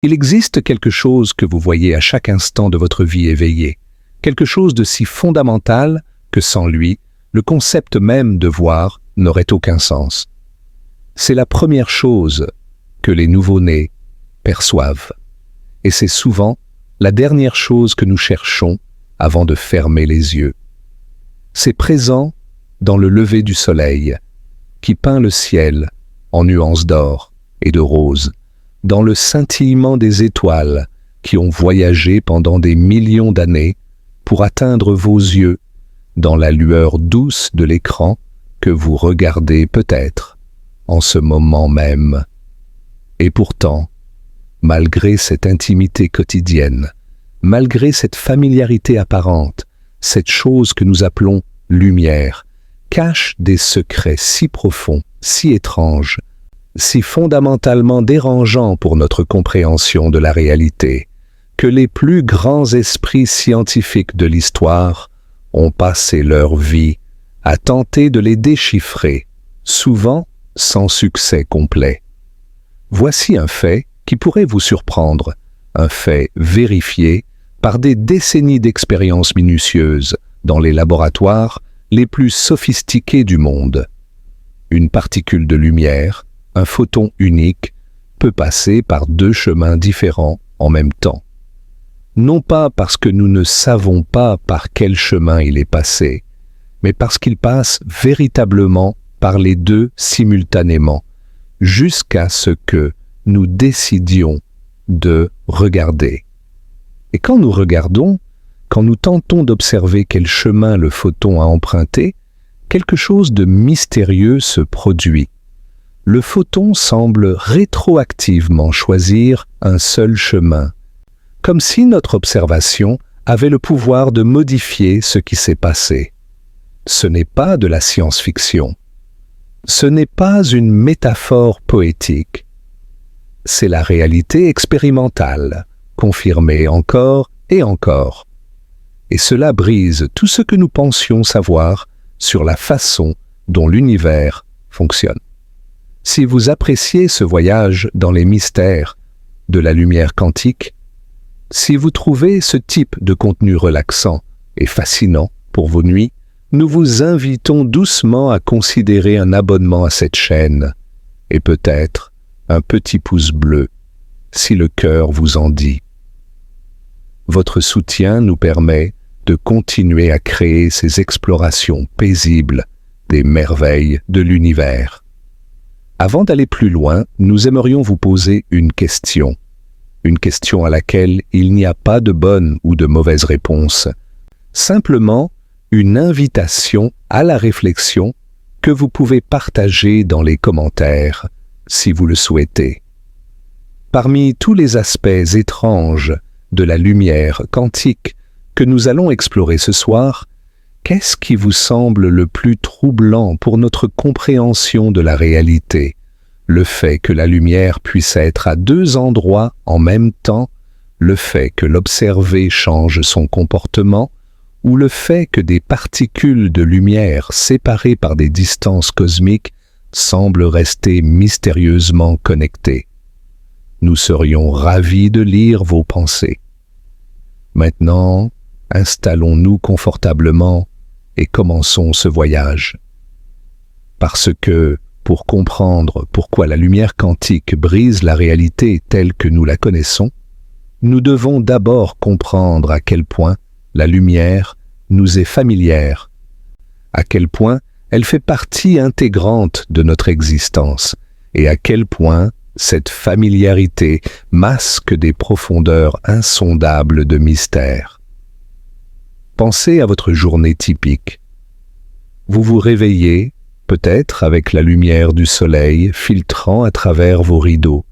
Il existe quelque chose que vous voyez à chaque instant de votre vie éveillée, quelque chose de si fondamental que sans lui, le concept même de voir n'aurait aucun sens. C'est la première chose que les nouveau-nés perçoivent. Et c'est souvent la dernière chose que nous cherchons avant de fermer les yeux. C'est présent dans le lever du soleil, qui peint le ciel en nuances d'or et de rose, dans le scintillement des étoiles qui ont voyagé pendant des millions d'années pour atteindre vos yeux, dans la lueur douce de l'écran que vous regardez peut-être en ce moment même. Et pourtant, malgré cette intimité quotidienne, malgré cette familiarité apparente, cette chose que nous appelons lumière, cache des secrets si profonds, si étranges, si fondamentalement dérangeants pour notre compréhension de la réalité, que les plus grands esprits scientifiques de l'histoire ont passé leur vie à tenter de les déchiffrer, souvent sans succès complet. Voici un fait qui pourrait vous surprendre, un fait vérifié par des décennies d'expériences minutieuses dans les laboratoires les plus sophistiqués du monde. Une particule de lumière, un photon unique, peut passer par deux chemins différents en même temps. Non pas parce que nous ne savons pas par quel chemin il est passé, mais parce qu'il passe véritablement par les deux simultanément, jusqu'à ce que nous décidions de regarder. Et quand nous regardons, quand nous tentons d'observer quel chemin le photon a emprunté, quelque chose de mystérieux se produit. Le photon semble rétroactivement choisir un seul chemin, comme si notre observation avait le pouvoir de modifier ce qui s'est passé. Ce n'est pas de la science-fiction. Ce n'est pas une métaphore poétique. C'est la réalité expérimentale, confirmée encore et encore. Et cela brise tout ce que nous pensions savoir sur la façon dont l'univers fonctionne. Si vous appréciez ce voyage dans les mystères de la lumière quantique, si vous trouvez ce type de contenu relaxant et fascinant pour vos nuits, nous vous invitons doucement à considérer un abonnement à cette chaîne et peut-être un petit pouce bleu si le cœur vous en dit. Votre soutien nous permet de continuer à créer ces explorations paisibles des merveilles de l'univers. Avant d'aller plus loin, nous aimerions vous poser une question à laquelle il n'y a pas de bonne ou de mauvaise réponse, simplement une invitation à la réflexion que vous pouvez partager dans les commentaires si vous le souhaitez. Parmi tous les aspects étranges de la lumière quantique que nous allons explorer ce soir, qu'est-ce qui vous semble le plus troublant pour notre compréhension de la réalité? Le fait que la lumière puisse être à deux endroits en même temps, le fait que l'observé change son comportement, ou le fait que des particules de lumière séparées par des distances cosmiques semblent rester mystérieusement connectées. Nous serions ravis de lire vos pensées. Maintenant, installons-nous confortablement et commençons ce voyage. Parce que, pour comprendre pourquoi la lumière quantique brise la réalité telle que nous la connaissons, nous devons d'abord comprendre à quel point la lumière nous est familière, à quel point elle fait partie intégrante de notre existence et à quel point cette familiarité masque des profondeurs insondables de mystère. Pensez à votre journée typique. Vous vous réveillez, peut-être avec la lumière du soleil filtrant à travers vos rideaux,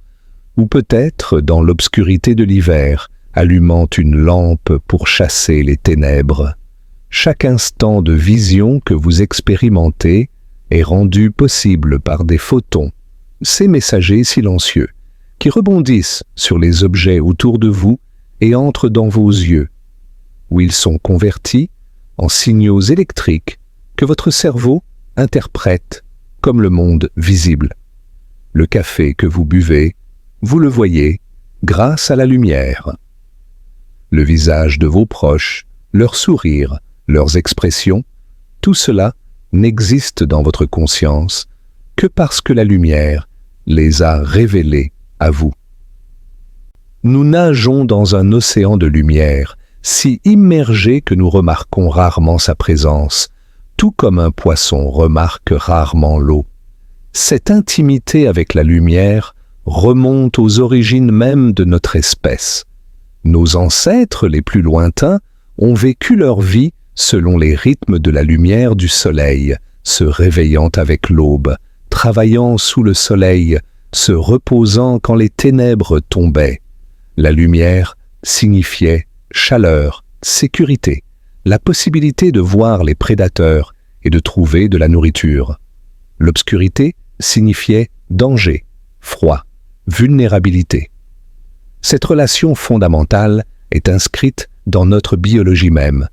ou peut-être dans l'obscurité de l'hiver, allumant une lampe pour chasser les ténèbres. Chaque instant de vision que vous expérimentez est rendu possible par des photons, ces messagers silencieux, qui rebondissent sur les objets autour de vous et entrent dans vos yeux, où ils sont convertis en signaux électriques que votre cerveau interprète comme le monde visible. Le café que vous buvez, vous le voyez grâce à la lumière. Le visage de vos proches, leur sourire, leurs expressions, tout cela n'existe dans votre conscience que parce que la lumière les a révélés à vous. Nous nageons dans un océan de lumière, si immergé que nous remarquons rarement sa présence, tout comme un poisson remarque rarement l'eau. Cette intimité avec la lumière remonte aux origines même de notre espèce. Nos ancêtres les plus lointains ont vécu leur vie selon les rythmes de la lumière du soleil, se réveillant avec l'aube, travaillant sous le soleil, se reposant quand les ténèbres tombaient. La lumière signifiait chaleur, sécurité, la possibilité de voir les prédateurs et de trouver de la nourriture. L'obscurité signifiait danger, froid, vulnérabilité. Cette relation fondamentale est inscrite dans notre biologie même.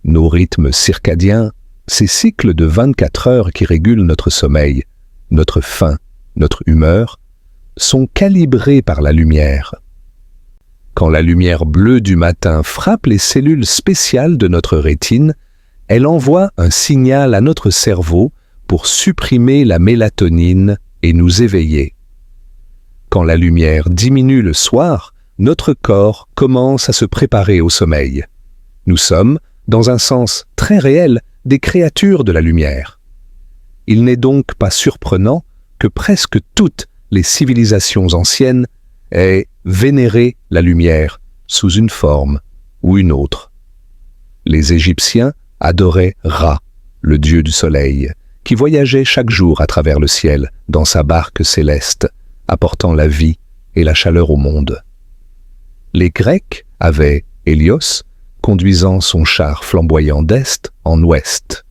Nos rythmes circadiens, ces cycles de 24 heures qui régulent notre sommeil, notre faim, notre humeur, sont calibrés par la lumière. Quand la lumière bleue du matin frappe les cellules spéciales de notre rétine, elle envoie un signal à notre cerveau pour supprimer la mélatonine et nous éveiller. Quand la lumière diminue le soir, notre corps commence à se préparer au sommeil. Nous sommes, dans un sens très réel, des créatures de la lumière. Il n'est donc pas surprenant que presque toutes les civilisations anciennes aient vénéré la lumière sous une forme ou une autre. Les Égyptiens adoraient Ra, le dieu du soleil, qui voyageait chaque jour à travers le ciel dans sa barque céleste, apportant la vie et la chaleur au monde. Les Grecs avaient Hélios, conduisant son char flamboyant d'est en ouest.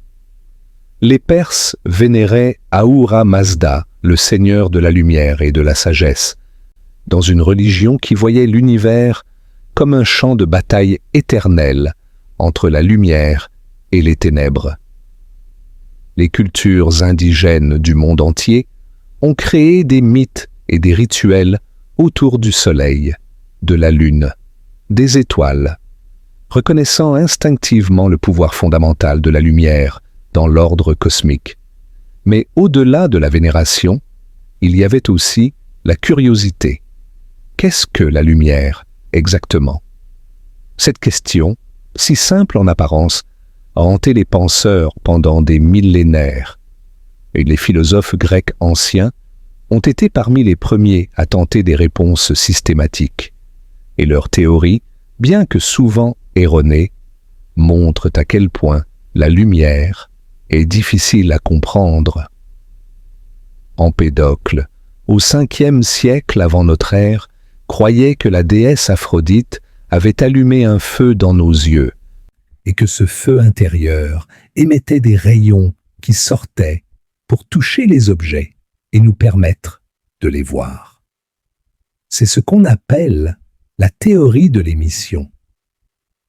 Les Perses vénéraient Ahura Mazda, le seigneur de la lumière et de la sagesse, dans une religion qui voyait l'univers comme un champ de bataille éternel entre la lumière et les ténèbres. Les cultures indigènes du monde entier ont créé des mythes et des rituels autour du soleil, de la lune, des étoiles, reconnaissant instinctivement le pouvoir fondamental de la lumière dans l'ordre cosmique. Mais au-delà de la vénération, il y avait aussi la curiosité. Qu'est-ce que la lumière, exactement? Cette question, si simple en apparence, a hanté les penseurs pendant des millénaires, et les philosophes grecs anciens ont été parmi les premiers à tenter des réponses systématiques. Et leurs théories, bien que souvent erronées, montrent à quel point la lumière est difficile à comprendre. Empédocle, au 5e siècle avant notre ère, croyait que la déesse Aphrodite avait allumé un feu dans nos yeux, et que ce feu intérieur émettait des rayons qui sortaient pour toucher les objets et nous permettre de les voir. C'est ce qu'on appelle la théorie de l'émission.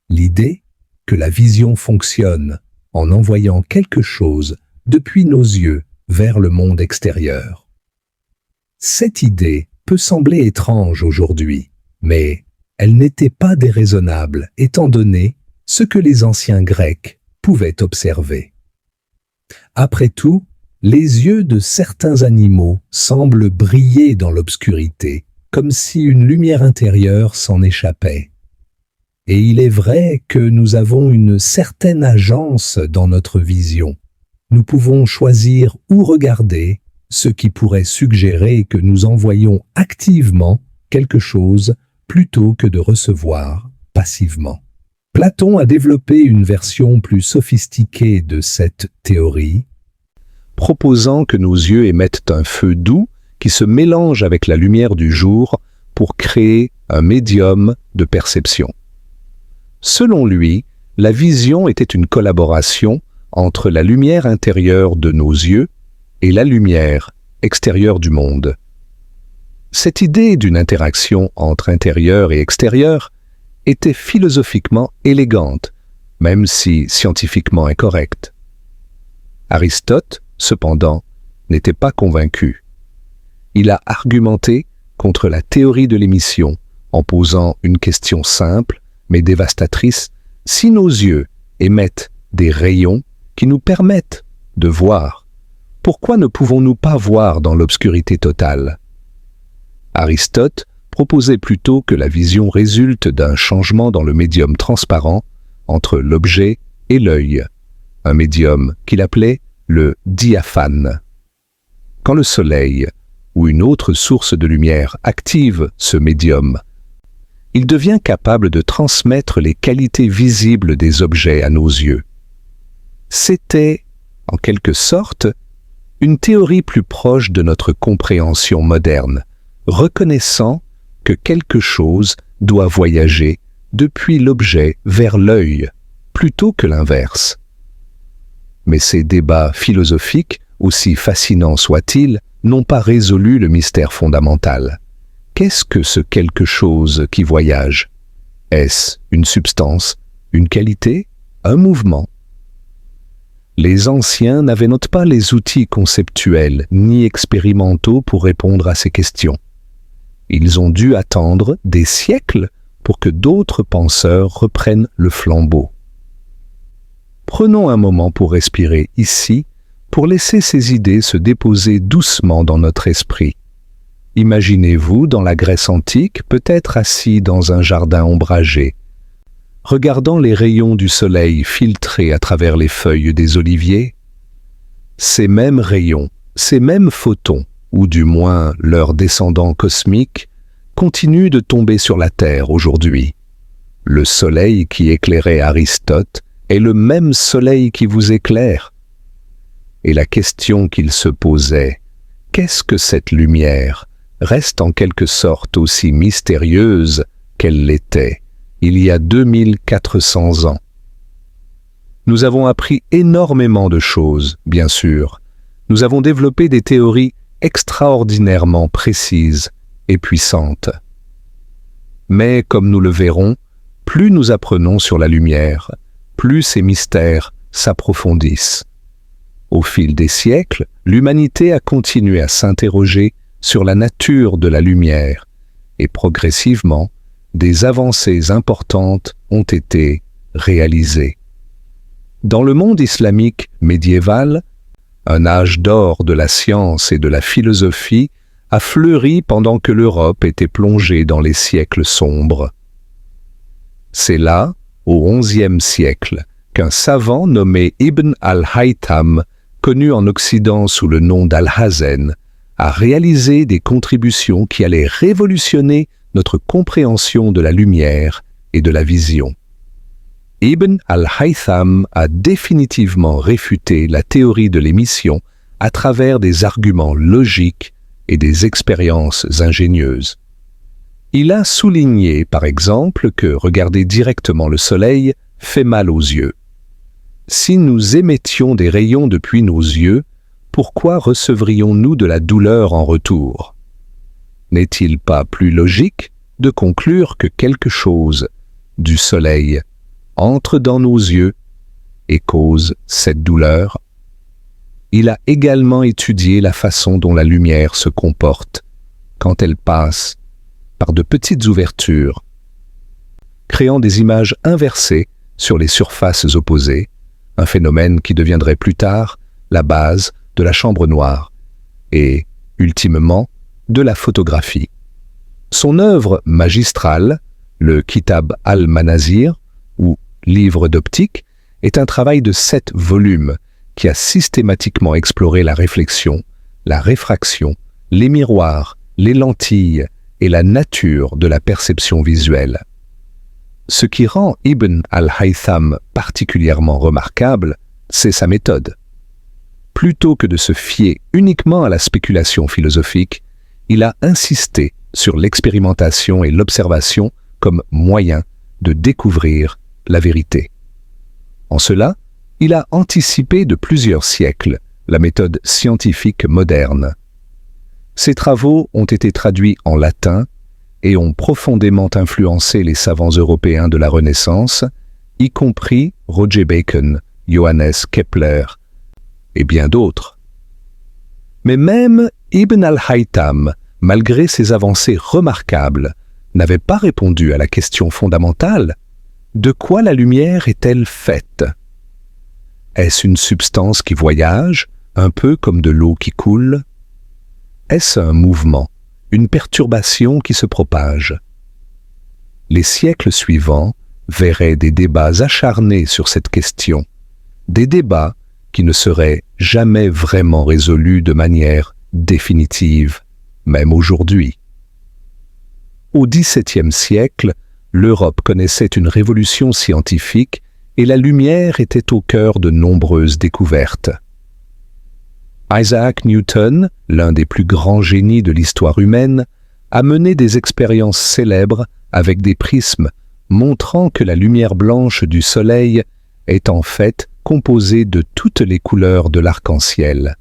L'idée que la vision fonctionne en envoyant quelque chose depuis nos yeux vers le monde extérieur. Cette idée peut sembler étrange aujourd'hui, mais elle n'était pas déraisonnable étant donné ce que les anciens Grecs pouvaient observer. Après tout, les yeux de certains animaux semblent briller dans l'obscurité, comme si une lumière intérieure s'en échappait. Et il est vrai que nous avons une certaine agence dans notre vision. Nous pouvons choisir où regarder, ce qui pourrait suggérer que nous envoyons activement quelque chose plutôt que de recevoir passivement. Platon a développé une version plus sophistiquée de cette théorie, proposant que nos yeux émettent un feu doux qui se mélange avec la lumière du jour pour créer un médium de perception. Selon lui, la vision était une collaboration entre la lumière intérieure de nos yeux et la lumière extérieure du monde. Cette idée d'une interaction entre intérieur et extérieur était philosophiquement élégante, même si scientifiquement incorrecte. Aristote, cependant, n'était pas convaincu. Il a argumenté contre la théorie de l'émission en posant une question simple mais dévastatrice. Si nos yeux émettent des rayons qui nous permettent de voir, pourquoi ne pouvons-nous pas voir dans l'obscurité totale? Aristote proposait plutôt que la vision résulte d'un changement dans le médium transparent entre l'objet et l'œil, un médium qu'il appelait le diaphane. Quand le soleil ou une autre source de lumière active ce médium, il devient capable de transmettre les qualités visibles des objets à nos yeux. C'était, en quelque sorte, une théorie plus proche de notre compréhension moderne, reconnaissant que quelque chose doit voyager depuis l'objet vers l'œil, plutôt que l'inverse. Mais ces débats philosophiques, aussi fascinants soient-ils, n'ont pas résolu le mystère fondamental. Qu'est-ce que ce quelque chose qui voyage? Est-ce une substance, une qualité, un mouvement? Les anciens n'avaient pas les outils conceptuels ni expérimentaux pour répondre à ces questions. Ils ont dû attendre des siècles pour que d'autres penseurs reprennent le flambeau. Prenons un moment pour respirer ici, pour laisser ces idées se déposer doucement dans notre esprit. Imaginez-vous dans la Grèce antique, peut-être assis dans un jardin ombragé, regardant les rayons du soleil filtrer à travers les feuilles des oliviers. Ces mêmes rayons, ces mêmes photons, ou du moins leurs descendants cosmiques, continuent de tomber sur la Terre aujourd'hui. Le soleil qui éclairait Aristote est le même soleil qui vous éclaire. Et la question qu'il se posait, qu'est-ce que cette lumière, reste en quelque sorte aussi mystérieuse qu'elle l'était il y a 2400 ans. Nous avons appris énormément de choses, bien sûr. Nous avons développé des théories extraordinairement précises et puissantes. Mais, comme nous le verrons, plus nous apprenons sur la lumière, plus ces mystères s'approfondissent. Au fil des siècles, l'humanité a continué à s'interroger sur la nature de la lumière, et progressivement, des avancées importantes ont été réalisées. Dans le monde islamique médiéval, un âge d'or de la science et de la philosophie a fleuri pendant que l'Europe était plongée dans les siècles sombres. C'est là, au XIe siècle, qu'un savant nommé Ibn al-Haytham, connu en Occident sous le nom d'Al-Hazen, a réalisé des contributions qui allaient révolutionner notre compréhension de la lumière et de la vision. Ibn al-Haytham a définitivement réfuté la théorie de l'émission à travers des arguments logiques et des expériences ingénieuses. Il a souligné, par exemple, que regarder directement le soleil fait mal aux yeux. Si nous émettions des rayons depuis nos yeux, pourquoi recevrions-nous de la douleur en retour? N'est-il pas plus logique de conclure que quelque chose du soleil entre dans nos yeux et cause cette douleur? Il a également étudié la façon dont la lumière se comporte quand elle passe par de petites ouvertures, créant des images inversées sur les surfaces opposées, un phénomène qui deviendrait plus tard la base de la chambre noire et, ultimement, de la photographie. Son œuvre magistrale, le Kitab al-Manazir, ou livre d'optique, est un travail de 7 volumes qui a systématiquement exploré la réflexion, la réfraction, les miroirs, les lentilles et la nature de la perception visuelle. Ce qui rend Ibn al-Haytham particulièrement remarquable, c'est sa méthode. Plutôt que de se fier uniquement à la spéculation philosophique, il a insisté sur l'expérimentation et l'observation comme moyen de découvrir la vérité. En cela, il a anticipé de plusieurs siècles la méthode scientifique moderne. Ses travaux ont été traduits en latin et ont profondément influencé les savants européens de la Renaissance, y compris Roger Bacon, Johannes Kepler et bien d'autres. Mais même Ibn al-Haytham, malgré ses avancées remarquables, n'avait pas répondu à la question fondamentale: de quoi la lumière est-elle faite? Est-ce une substance qui voyage, un peu comme de l'eau qui coule? Est-ce un mouvement, une perturbation qui se propage? Les siècles suivants verraient des débats acharnés sur cette question, des débats qui ne seraient jamais vraiment résolus de manière définitive, même aujourd'hui. Au XVIIe siècle, l'Europe connaissait une révolution scientifique et la lumière était au cœur de nombreuses découvertes. Isaac Newton, l'un des plus grands génies de l'histoire humaine, a mené des expériences célèbres avec des prismes montrant que la lumière blanche du Soleil est en fait composée de toutes les couleurs de l'arc-en-ciel.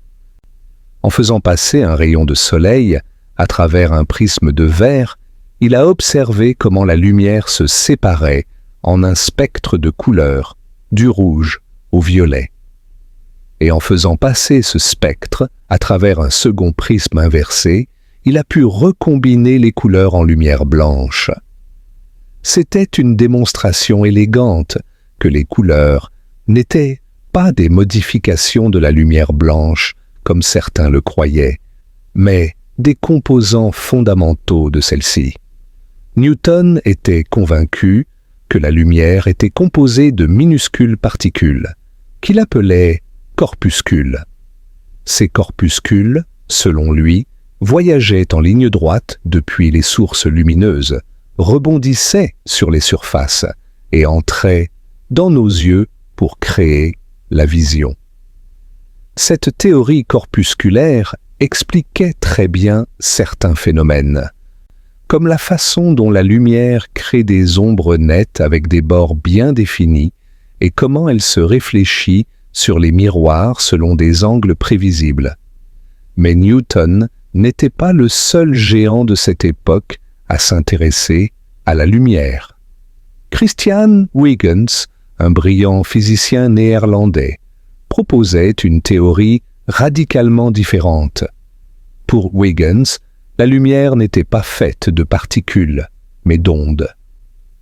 En faisant passer un rayon de soleil à travers un prisme de verre, il a observé comment la lumière se séparait en un spectre de couleurs, du rouge au violet. Et en faisant passer ce spectre à travers un second prisme inversé, il a pu recombiner les couleurs en lumière blanche. C'était une démonstration élégante que les couleurs n'étaient pas des modifications de la lumière blanche, comme certains le croyaient, mais des composants fondamentaux de celle-ci. Newton était convaincu que la lumière était composée de minuscules particules, qu'il appelait corpuscules. Ces corpuscules, selon lui, voyageaient en ligne droite depuis les sources lumineuses, rebondissaient sur les surfaces et entraient dans nos yeux pour créer la vision. Cette théorie corpusculaire expliquait très bien certains phénomènes, comme la façon dont la lumière crée des ombres nettes avec des bords bien définis et comment elle se réfléchit sur les miroirs selon des angles prévisibles. Mais Newton n'était pas le seul géant de cette époque à s'intéresser à la lumière. Christian Huygens, un brillant physicien néerlandais, proposait une théorie radicalement différente. Pour Huygens, la lumière n'était pas faite de particules, mais d'ondes.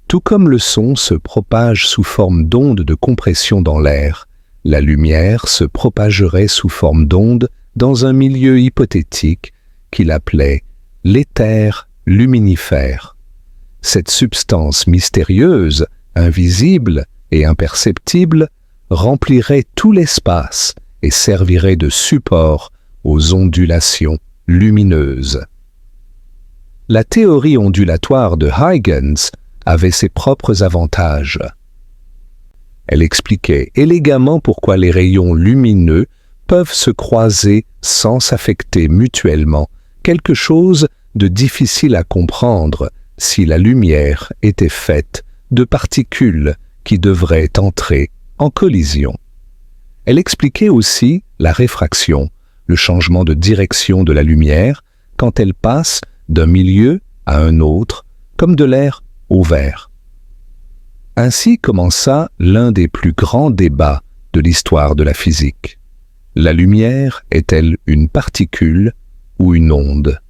Tout comme le son se propage sous forme d'ondes de compression dans l'air, la lumière se propagerait sous forme d'ondes dans un milieu hypothétique qu'il appelait l'éther luminifère. Cette substance mystérieuse, invisible et imperceptible, remplirait tout l'espace et servirait de support aux ondulations lumineuses. La théorie ondulatoire de Huygens avait ses propres avantages. Elle expliquait élégamment pourquoi les rayons lumineux peuvent se croiser sans s'affecter mutuellement, quelque chose de difficile à comprendre si la lumière était faite de particules qui devraient entrer en collision. Elle expliquait aussi la réfraction, le changement de direction de la lumière quand elle passe d'un milieu à un autre, comme de l'air au verre. Ainsi commença l'un des plus grands débats de l'histoire de la physique. La lumière est-elle une particule ou une onde?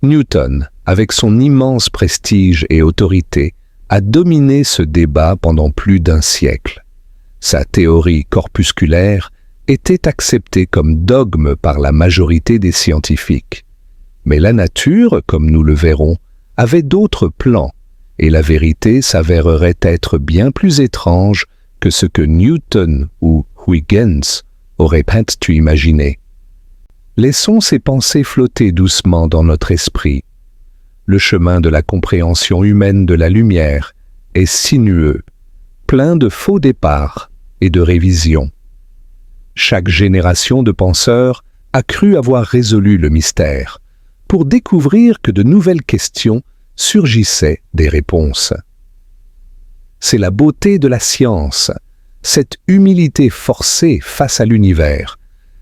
Newton, avec son immense prestige et autorité, a dominé ce débat pendant plus d'un siècle. Sa théorie corpusculaire était acceptée comme dogme par la majorité des scientifiques. Mais la nature, comme nous le verrons, avait d'autres plans, et la vérité s'avérerait être bien plus étrange que ce que Newton ou Huygens auraient pu imaginer. Laissons ces pensées flotter doucement dans notre esprit. Le chemin de la compréhension humaine de la lumière est sinueux, plein de faux départs et de révisions. Chaque génération de penseurs a cru avoir résolu le mystère, pour découvrir que de nouvelles questions surgissaient des réponses. C'est la beauté de la science, cette humilité forcée face à l'univers,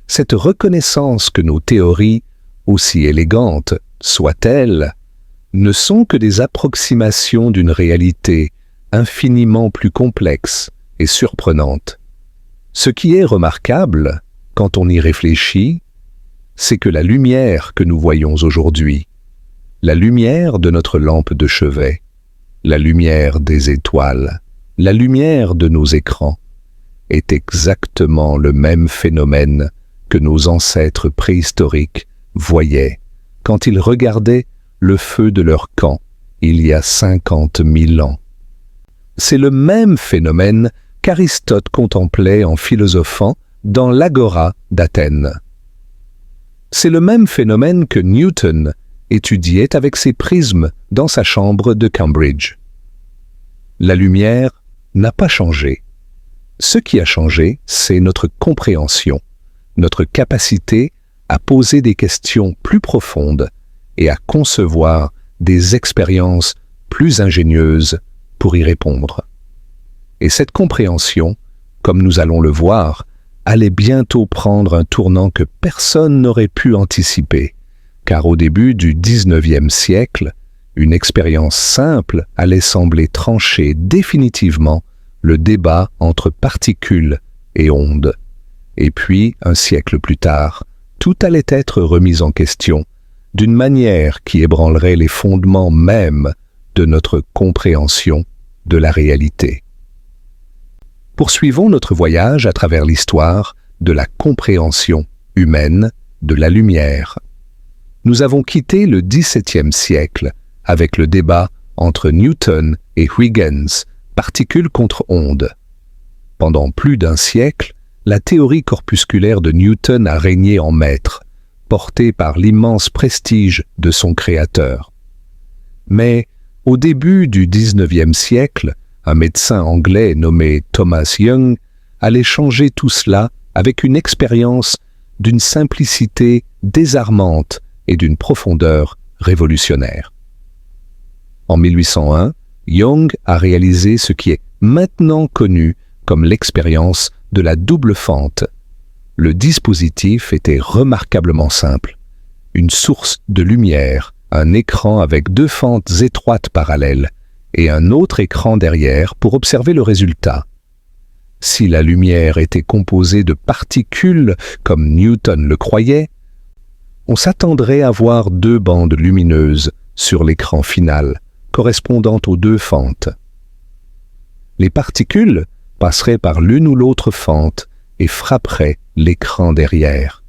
cette reconnaissance que nos théories, aussi élégantes soient-elles, ne sont que des approximations d'une réalité infiniment plus complexe et surprenante. Ce qui est remarquable, quand on y réfléchit, c'est que la lumière que nous voyons aujourd'hui la lumière de notre lampe de chevet, la lumière des étoiles, la lumière de nos écrans, est exactement le même phénomène que nos ancêtres préhistoriques voyaient quand ils regardaient le feu de leur camp il y a 50 000 ans. C'est le même phénomène qu'Aristote contemplait en philosophant dans l'Agora d'Athènes. C'est le même phénomène que Newton étudiait avec ses prismes dans sa chambre de Cambridge. La lumière n'a pas changé. Ce qui a changé, c'est notre compréhension, notre capacité à poser des questions plus profondes et à concevoir des expériences plus ingénieuses pour y répondre. Et cette compréhension, comme nous allons le voir, allait bientôt prendre un tournant que personne n'aurait pu anticiper, car au début du XIXe siècle, une expérience simple allait sembler trancher définitivement le débat entre particules et ondes. Et puis, un siècle plus tard, tout allait être remis en question, d'une manière qui ébranlerait les fondements mêmes de notre compréhension de la réalité. Poursuivons notre voyage à travers l'histoire de la compréhension humaine de la lumière. Nous avons quitté le XVIIe siècle avec le débat entre Newton et Huygens, particules contre ondes. Pendant plus d'un siècle, la théorie corpusculaire de Newton a régné en maître, portée par l'immense prestige de son créateur. Mais, au début du XIXe siècle, un médecin anglais nommé Thomas Young allait changer tout cela avec une expérience d'une simplicité désarmante et d'une profondeur révolutionnaire. En 1801, Young a réalisé ce qui est maintenant connu comme l'expérience de la double fente. Le dispositif était remarquablement simple. Une source de lumière, un écran avec deux fentes étroites parallèles et un autre écran derrière pour observer le résultat. Si la lumière était composée de particules comme Newton le croyait, on s'attendrait à voir deux bandes lumineuses sur l'écran final, correspondant aux deux fentes. Les particules passeraient par l'une ou l'autre fente et frapperaient l'écran derrière.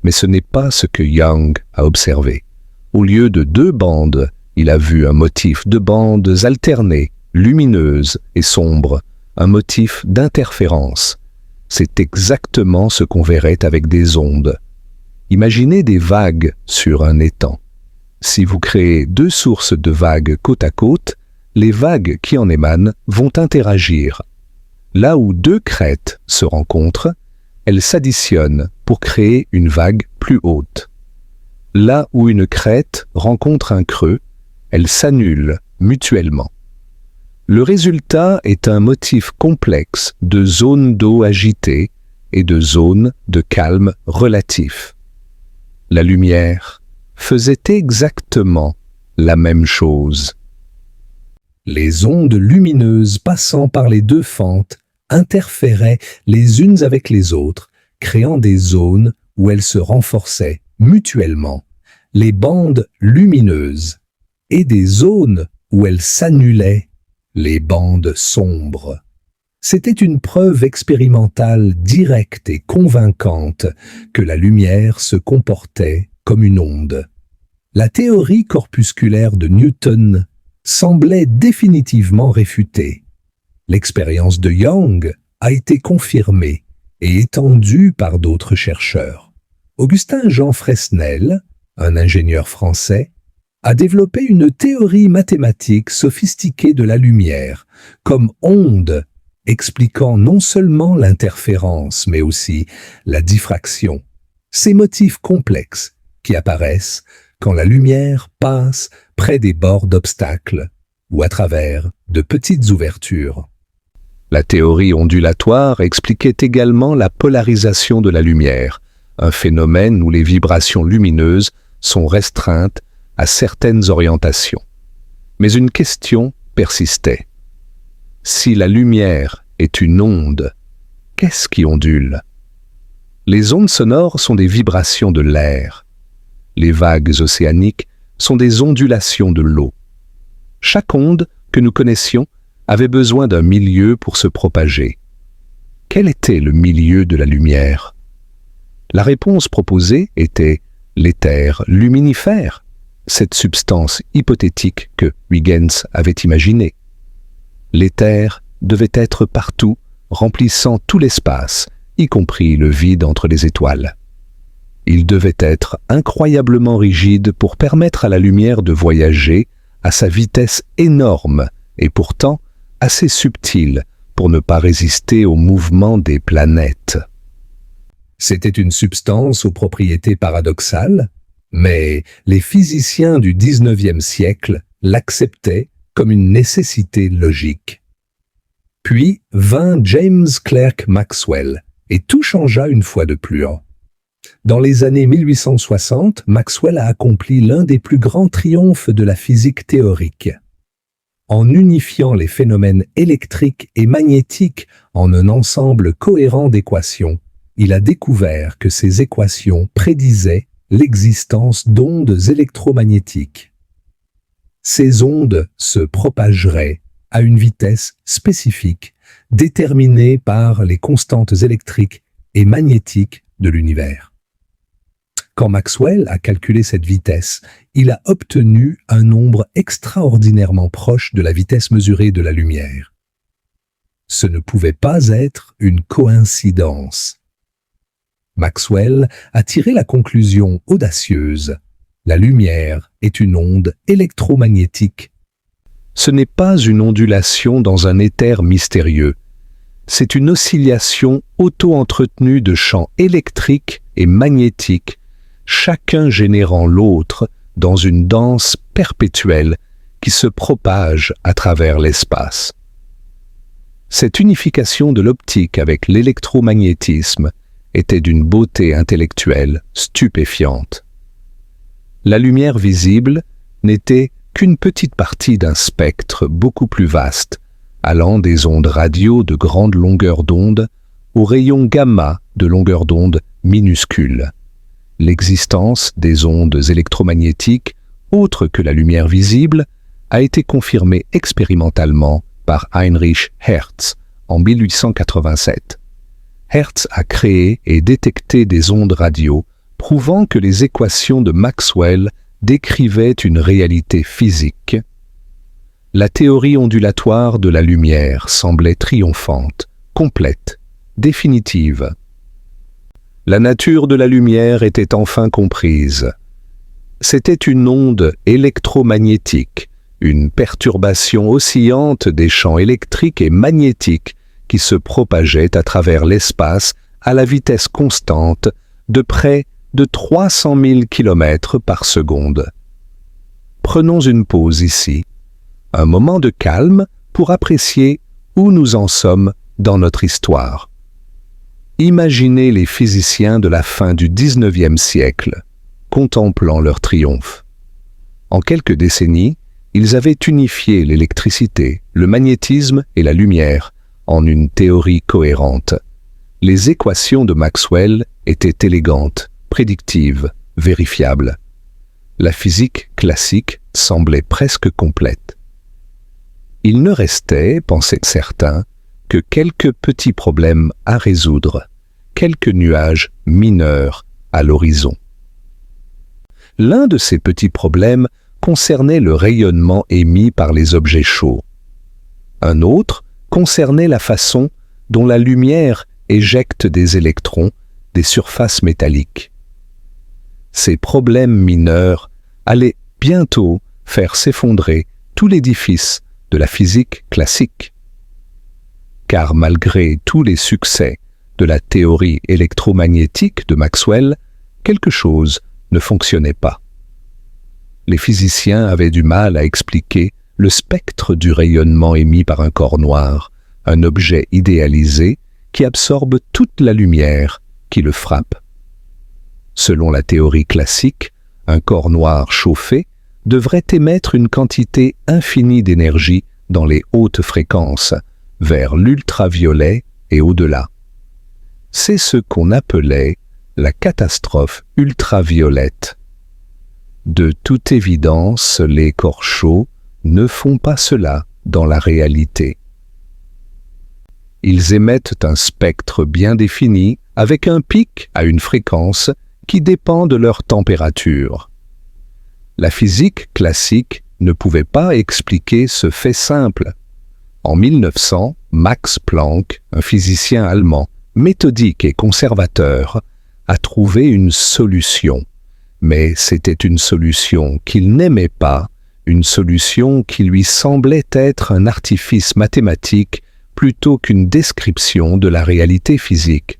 Mais ce n'est pas ce que Young a observé. Au lieu de deux bandes, il a vu un motif de bandes alternées, lumineuses et sombres, un motif d'interférence. C'est exactement ce qu'on verrait avec des ondes. Imaginez des vagues sur un étang. Si vous créez deux sources de vagues côte à côte, les vagues qui en émanent vont interagir. Là où deux crêtes se rencontrent, elles s'additionnent pour créer une vague plus haute. Là où une crête rencontre un creux, elles s'annulent mutuellement. Le résultat est un motif complexe de zones d'eau agitées et de zones de calme relatif. La lumière faisait exactement la même chose. Les ondes lumineuses passant par les deux fentes interféraient les unes avec les autres, créant des zones où elles se renforçaient mutuellement, les bandes lumineuses, et des zones où elles s'annulaient, les bandes sombres. C'était une preuve expérimentale directe et convaincante que la lumière se comportait comme une onde. La théorie corpusculaire de Newton semblait définitivement réfutée. L'expérience de Young a été confirmée et étendue par d'autres chercheurs. Augustin-Jean Fresnel, un ingénieur français, a développé une théorie mathématique sophistiquée de la lumière, comme onde, expliquant non seulement l'interférence, mais aussi la diffraction, ces motifs complexes qui apparaissent quand la lumière passe près des bords d'obstacles ou à travers de petites ouvertures. La théorie ondulatoire expliquait également la polarisation de la lumière, un phénomène où les vibrations lumineuses sont restreintes à certaines orientations. Mais une question persistait. Si la lumière est une onde, qu'est-ce qui ondule? Les ondes sonores sont des vibrations de l'air. Les vagues océaniques sont des ondulations de l'eau. Chaque onde que nous connaissions avait besoin d'un milieu pour se propager. Quel était le milieu de la lumière? La réponse proposée était l'éther luminifère, cette substance hypothétique que Huygens avait imaginée. L'éther devait être partout, remplissant tout l'espace, y compris le vide entre les étoiles. Il devait être incroyablement rigide pour permettre à la lumière de voyager à sa vitesse énorme et pourtant assez subtile pour ne pas résister au mouvement des planètes. C'était une substance aux propriétés paradoxales, mais les physiciens du XIXe siècle l'acceptaient comme une nécessité logique. Puis vint James Clerk Maxwell, et tout changea une fois de plus. Dans les années 1860, Maxwell a accompli l'un des plus grands triomphes de la physique théorique. En unifiant les phénomènes électriques et magnétiques en un ensemble cohérent d'équations, il a découvert que ces équations prédisaient l'existence d'ondes électromagnétiques. Ces ondes se propageraient à une vitesse spécifique, déterminée par les constantes électriques et magnétiques de l'univers. Quand Maxwell a calculé cette vitesse, il a obtenu un nombre extraordinairement proche de la vitesse mesurée de la lumière. Ce ne pouvait pas être une coïncidence. Maxwell a tiré la conclusion audacieuse: la lumière est une onde électromagnétique. Ce n'est pas une ondulation dans un éther mystérieux. C'est une oscillation auto-entretenue de champs électriques et magnétiques, chacun générant l'autre dans une danse perpétuelle qui se propage à travers l'espace. Cette unification de l'optique avec l'électromagnétisme était d'une beauté intellectuelle stupéfiante. La lumière visible n'était qu'une petite partie d'un spectre beaucoup plus vaste, allant des ondes radio de grande longueur d'onde aux rayons gamma de longueur d'onde minuscule. L'existence des ondes électromagnétiques, autres que la lumière visible, a été confirmée expérimentalement par Heinrich Hertz en 1887. Hertz a créé et détecté des ondes radio, prouvant que les équations de Maxwell décrivaient une réalité physique. La théorie ondulatoire de la lumière semblait triomphante, complète, définitive. La nature de la lumière était enfin comprise. C'était une onde électromagnétique, une perturbation oscillante des champs électriques et magnétiques qui se propageait à travers l'espace à la vitesse constante de près de 300 000 km par seconde. Prenons une pause ici, un moment de calme pour apprécier où nous en sommes dans notre histoire. Imaginez les physiciens de la fin du XIXe siècle, contemplant leur triomphe. En quelques décennies, ils avaient unifié l'électricité, le magnétisme et la lumière en une théorie cohérente. Les équations de Maxwell étaient élégantes, prédictives, vérifiables. La physique classique semblait presque complète. Il ne restait, pensaient certains, que quelques petits problèmes à résoudre, quelques nuages mineurs à l'horizon. L'un de ces petits problèmes concernait le rayonnement émis par les objets chauds. Un autre concernait la façon dont la lumière éjecte des électrons des surfaces métalliques. Ces problèmes mineurs allaient bientôt faire s'effondrer tout l'édifice de la physique classique. Car malgré tous les succès de la théorie électromagnétique de Maxwell, quelque chose ne fonctionnait pas. Les physiciens avaient du mal à expliquer le spectre du rayonnement émis par un corps noir, un objet idéalisé qui absorbe toute la lumière qui le frappe. Selon la théorie classique, un corps noir chauffé devrait émettre une quantité infinie d'énergie dans les hautes fréquences, vers l'ultraviolet et au-delà. C'est ce qu'on appelait la catastrophe ultraviolette. De toute évidence, les corps chauds ne font pas cela dans la réalité. Ils émettent un spectre bien défini avec un pic à une fréquence qui dépend de leur température. La physique classique ne pouvait pas expliquer ce fait simple. En 1900, Max Planck, un physicien allemand, méthodique et conservateur, a trouvé une solution. Mais c'était une solution qu'il n'aimait pas, une solution qui lui semblait être un artifice mathématique plutôt qu'une description de la réalité physique.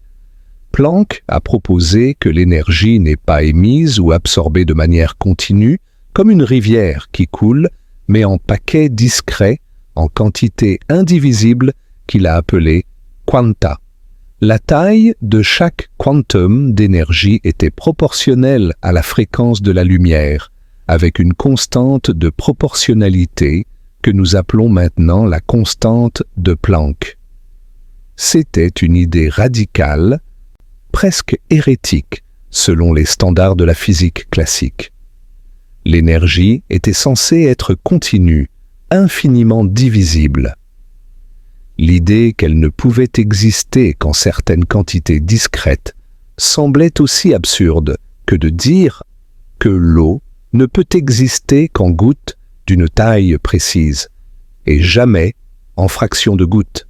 Planck a proposé que l'énergie n'est pas émise ou absorbée de manière continue, comme une rivière qui coule, mais en paquets discrets, en quantité indivisible, qu'il a appelé quanta. La taille de chaque quantum d'énergie était proportionnelle à la fréquence de la lumière, avec une constante de proportionnalité que nous appelons maintenant la constante de Planck. C'était une idée radicale, presque hérétique, selon les standards de la physique classique. L'énergie était censée être continue, infiniment divisible. L'idée qu'elle ne pouvait exister qu'en certaines quantités discrètes semblait aussi absurde que de dire que l'eau ne peut exister qu'en gouttes d'une taille précise, et jamais en fractions de gouttes.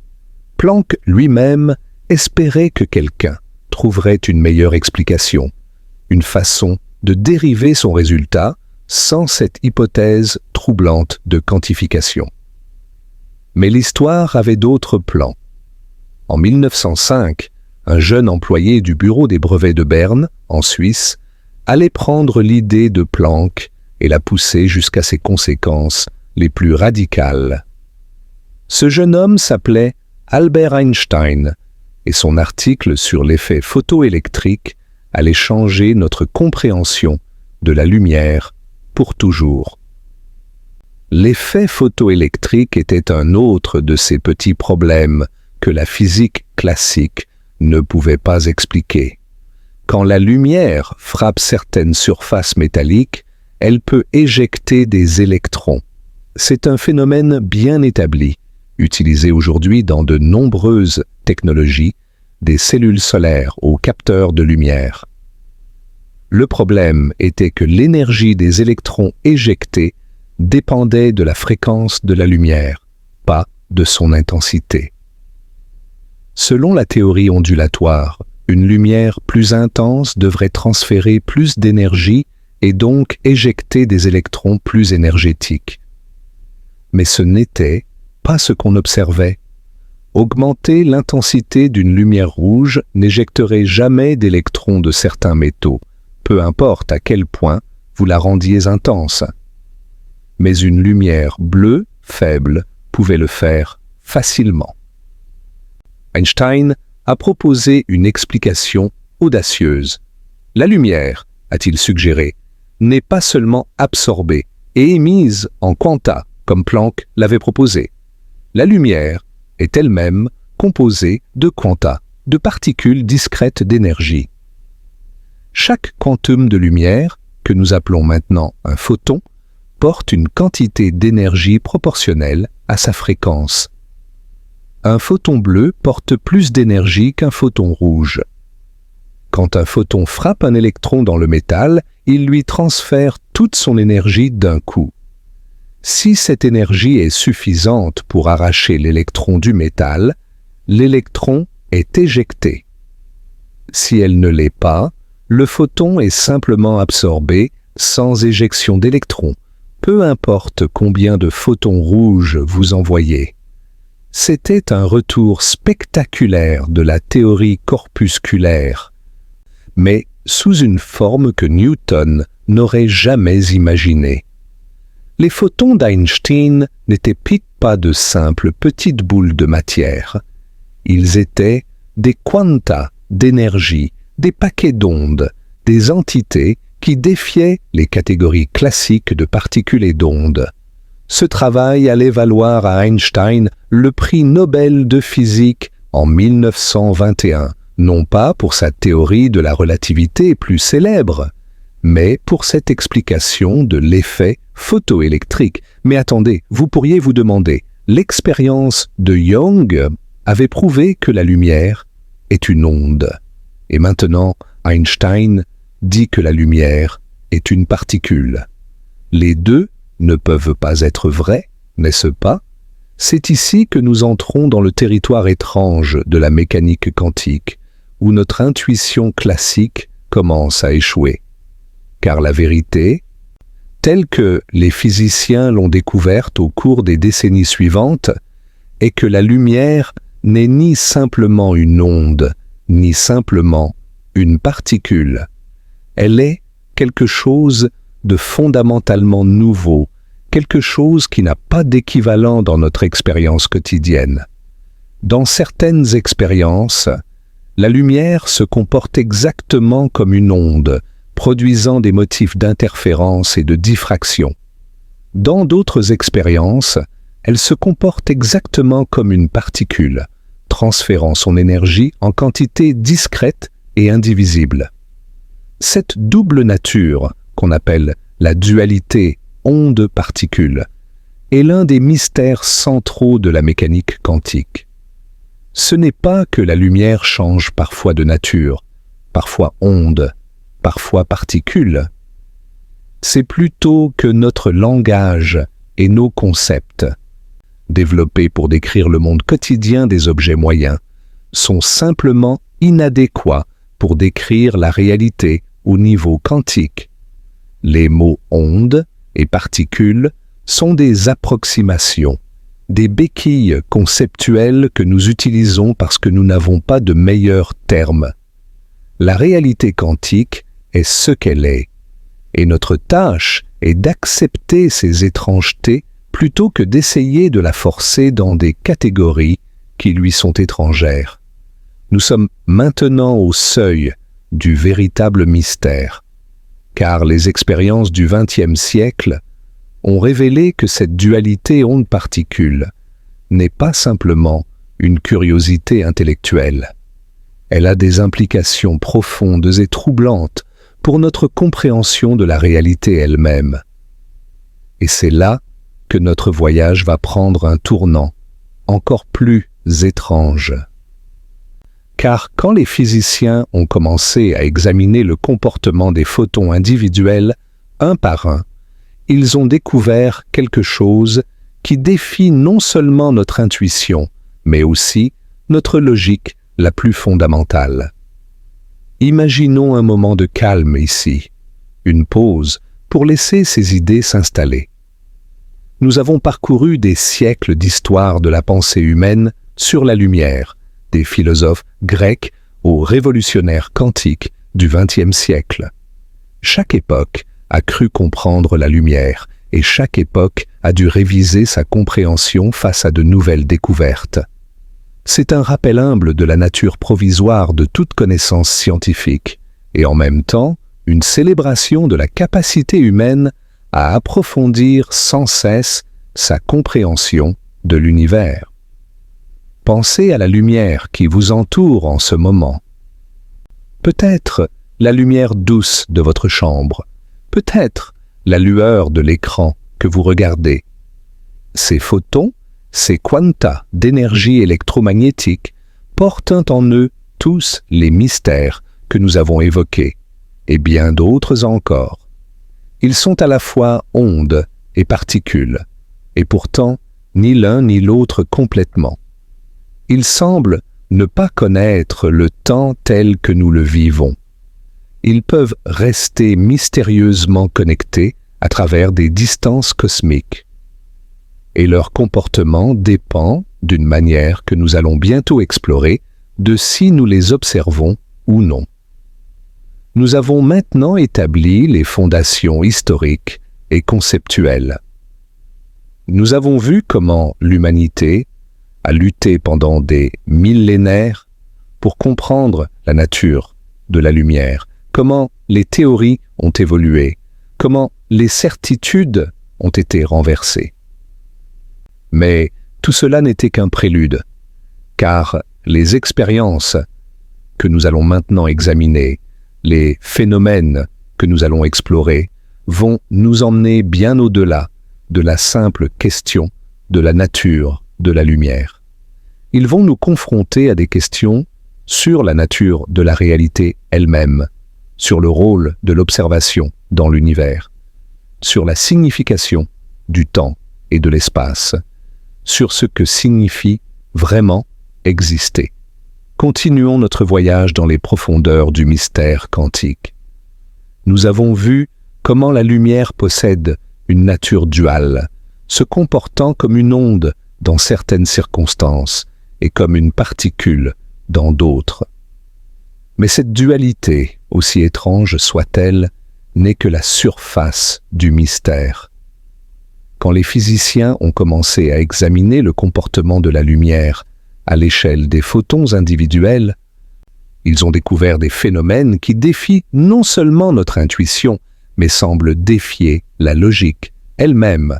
Planck lui-même espérait que quelqu'un trouverait une meilleure explication, une façon de dériver son résultat sans cette hypothèse troublante de quantification. Mais l'histoire avait d'autres plans. En 1905, un jeune employé du bureau des brevets de Berne, en Suisse, allait prendre l'idée de Planck et la pousser jusqu'à ses conséquences les plus radicales. Ce jeune homme s'appelait Albert Einstein, et son article sur l'effet photoélectrique allait changer notre compréhension de la lumière pour toujours. L'effet photoélectrique était un autre de ces petits problèmes que la physique classique ne pouvait pas expliquer. Quand la lumière frappe certaines surfaces métalliques, elle peut éjecter des électrons. C'est un phénomène bien établi, utilisé aujourd'hui dans de nombreuses technologies, des cellules solaires aux capteurs de lumière. Le problème était que l'énergie des électrons éjectés dépendait de la fréquence de la lumière, pas de son intensité. Selon la théorie ondulatoire, une lumière plus intense devrait transférer plus d'énergie et donc éjecter des électrons plus énergétiques. Mais ce n'était pas ce qu'on observait. Augmenter l'intensité d'une lumière rouge n'éjecterait jamais d'électrons de certains métaux, peu importe à quel point vous la rendiez intense. Mais une lumière bleue faible pouvait le faire facilement. Einstein a proposé une explication audacieuse. La lumière, a-t-il suggéré, n'est pas seulement absorbée et émise en quanta, comme Planck l'avait proposé. La lumière est elle-même composée de quanta, de particules discrètes d'énergie. Chaque quantum de lumière, que nous appelons maintenant un photon, porte une quantité d'énergie proportionnelle à sa fréquence. Un photon bleu porte plus d'énergie qu'un photon rouge. Quand un photon frappe un électron dans le métal, il lui transfère toute son énergie d'un coup. Si cette énergie est suffisante pour arracher l'électron du métal, l'électron est éjecté. Si elle ne l'est pas, le photon est simplement absorbé sans éjection d'électrons, peu importe combien de photons rouges vous envoyez. C'était un retour spectaculaire de la théorie corpusculaire, mais sous une forme que Newton n'aurait jamais imaginée. Les photons d'Einstein n'étaient pas de simples petites boules de matière. Ils étaient des quanta d'énergie, des paquets d'ondes, des entités qui défiaient les catégories classiques de particules et d'ondes. Ce travail allait valoir à Einstein le prix Nobel de physique en 1921, non pas pour sa théorie de la relativité plus célèbre, mais pour cette explication de l'effet photoélectrique. Mais attendez, vous pourriez vous demander, l'expérience de Young avait prouvé que la lumière est une onde. Et maintenant, Einstein dit que la lumière est une particule. Les deux ne peuvent pas être vrais, n'est-ce pas? C'est ici que nous entrons dans le territoire étrange de la mécanique quantique, où notre intuition classique commence à échouer. Car la vérité, telle que les physiciens l'ont découverte au cours des décennies suivantes, est que la lumière n'est ni simplement une onde, ni simplement une particule. Elle est quelque chose de fondamentalement nouveau, quelque chose qui n'a pas d'équivalent dans notre expérience quotidienne. Dans certaines expériences, la lumière se comporte exactement comme une onde, produisant des motifs d'interférence et de diffraction. Dans d'autres expériences, elle se comporte exactement comme une particule, transférant son énergie en quantité discrète et indivisible. Cette double nature, qu'on appelle la dualité onde-particule, est l'un des mystères centraux de la mécanique quantique. Ce n'est pas que la lumière change parfois de nature, parfois onde, parfois particule. C'est plutôt que notre langage et nos concepts, développés pour décrire le monde quotidien des objets moyens, sont simplement inadéquats pour décrire la réalité au niveau quantique. Les mots onde et particules sont des approximations, des béquilles conceptuelles que nous utilisons parce que nous n'avons pas de meilleurs termes. La réalité quantique est ce qu'elle est, et notre tâche est d'accepter ces étrangetés plutôt que d'essayer de la forcer dans des catégories qui lui sont étrangères. Nous sommes maintenant au seuil du véritable mystère, car les expériences du XXe siècle ont révélé que cette dualité onde-particule n'est pas simplement une curiosité intellectuelle. Elle a des implications profondes et troublantes pour notre compréhension de la réalité elle-même. Et c'est là que notre voyage va prendre un tournant encore plus étrange. Car quand les physiciens ont commencé à examiner le comportement des photons individuels, un par un, ils ont découvert quelque chose qui défie non seulement notre intuition, mais aussi notre logique la plus fondamentale. Imaginons un moment de calme ici, une pause pour laisser ces idées s'installer. Nous avons parcouru des siècles d'histoire de la pensée humaine sur la lumière, des philosophes grecs aux révolutionnaires quantiques du XXe siècle. Chaque époque a cru comprendre la lumière et chaque époque a dû réviser sa compréhension face à de nouvelles découvertes. C'est un rappel humble de la nature provisoire de toute connaissance scientifique et en même temps une célébration de la capacité humaine à approfondir sans cesse sa compréhension de l'univers. Pensez à la lumière qui vous entoure en ce moment. Peut-être la lumière douce de votre chambre, peut-être la lueur de l'écran que vous regardez. Ces photons, ces quanta d'énergie électromagnétique portent en eux tous les mystères que nous avons évoqués, et bien d'autres encore. Ils sont à la fois ondes et particules, et pourtant ni l'un ni l'autre complètement. Ils semblent ne pas connaître le temps tel que nous le vivons. Ils peuvent rester mystérieusement connectés à travers des distances cosmiques. Et leur comportement dépend, d'une manière que nous allons bientôt explorer, de si nous les observons ou non. Nous avons maintenant établi les fondations historiques et conceptuelles. Nous avons vu comment l'humanité a lutté pendant des millénaires pour comprendre la nature de la lumière, comment les théories ont évolué, comment les certitudes ont été renversées. Mais tout cela n'était qu'un prélude, car les expériences que nous allons maintenant examiner, les phénomènes que nous allons explorer vont nous emmener bien au-delà de la simple question de la nature de la lumière. Ils vont nous confronter à des questions sur la nature de la réalité elle-même, sur le rôle de l'observation dans l'univers, sur la signification du temps et de l'espace, sur ce que signifie vraiment exister. Continuons notre voyage dans les profondeurs du mystère quantique. Nous avons vu comment la lumière possède une nature duale, se comportant comme une onde dans certaines circonstances et comme une particule dans d'autres. Mais cette dualité, aussi étrange soit-elle, n'est que la surface du mystère. Quand les physiciens ont commencé à examiner le comportement de la lumière à l'échelle des photons individuels, ils ont découvert des phénomènes qui défient non seulement notre intuition, mais semblent défier la logique elle-même.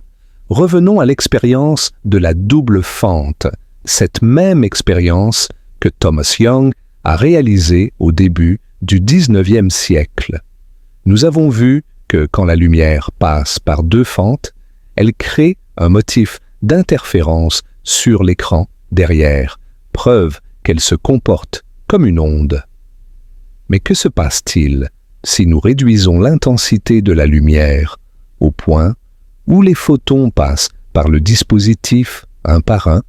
Revenons à l'expérience de la double fente, cette même expérience que Thomas Young a réalisée au début du XIXe siècle. Nous avons vu que quand la lumière passe par deux fentes, elle crée un motif d'interférence sur l'écran derrière, preuve qu'elle se comporte comme une onde. Mais que se passe-t-il si nous réduisons l'intensité de la lumière au point où les photons passent par le dispositif un par un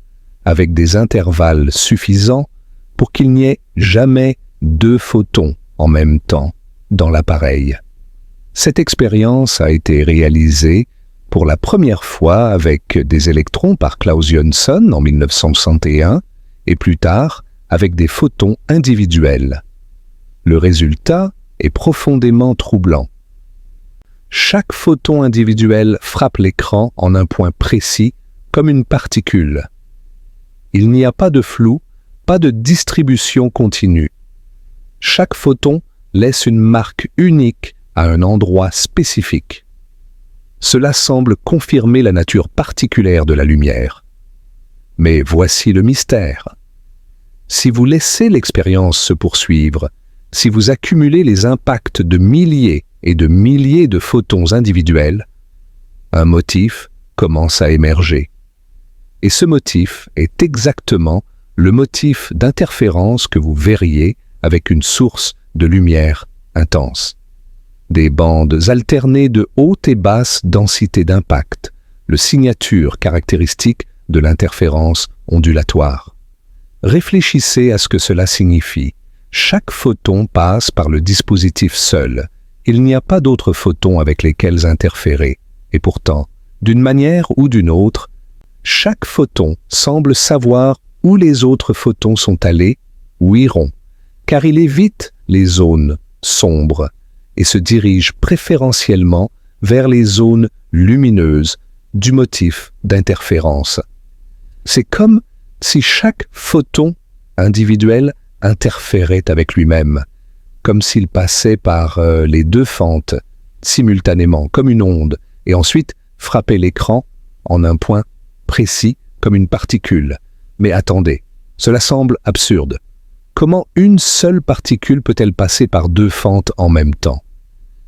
avec des intervalles suffisants pour qu'il n'y ait jamais deux photons en même temps dans l'appareil? Cette expérience a été réalisée pour la première fois avec des électrons par Klaus Jönsson en 1961 et plus tard avec des photons individuels. Le résultat est profondément troublant. Chaque photon individuel frappe l'écran en un point précis comme une particule. Il n'y a pas de flou, pas de distribution continue. Chaque photon laisse une marque unique à un endroit spécifique. Cela semble confirmer la nature particulière de la lumière. Mais voici le mystère. Si vous laissez l'expérience se poursuivre, si vous accumulez les impacts de milliers et de milliers de photons individuels, un motif commence à émerger. Et ce motif est exactement le motif d'interférence que vous verriez avec une source de lumière intense. Des bandes alternées de haute et basse densité d'impact, le signature caractéristique de l'interférence ondulatoire. Réfléchissez à ce que cela signifie. Chaque photon passe par le dispositif seul. Il n'y a pas d'autres photons avec lesquels interférer. Et pourtant, d'une manière ou d'une autre, chaque photon semble savoir où les autres photons sont allés ou iront, car il évite les zones sombres et se dirige préférentiellement vers les zones lumineuses du motif d'interférence. C'est comme si chaque photon individuel interférait avec lui-même, comme s'il passait par les deux fentes simultanément, comme une onde, et ensuite frappait l'écran en un point précis comme une particule. Mais attendez, cela semble absurde. Comment une seule particule peut-elle passer par deux fentes en même temps?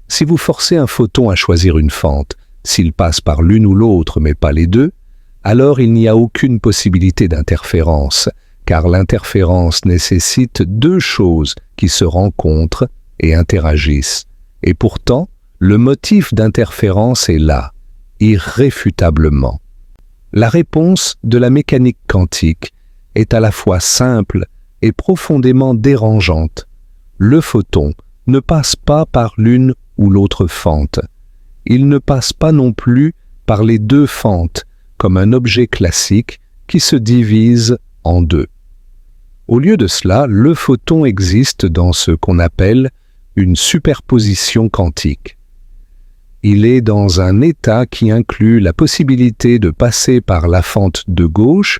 Si vous forcez un photon à choisir une fente, s'il passe par l'une ou l'autre mais pas les deux, alors il n'y a aucune possibilité d'interférence, car l'interférence nécessite deux choses qui se rencontrent et interagissent. Et pourtant, le motif d'interférence est là, irréfutablement. La réponse de la mécanique quantique est à la fois simple et profondément dérangeante. Le photon ne passe pas par l'une ou l'autre fente. Il ne passe pas non plus par les deux fentes, comme un objet classique qui se divise en deux. Au lieu de cela, le photon existe dans ce qu'on appelle une superposition quantique. Il est dans un état qui inclut la possibilité de passer par la fente de gauche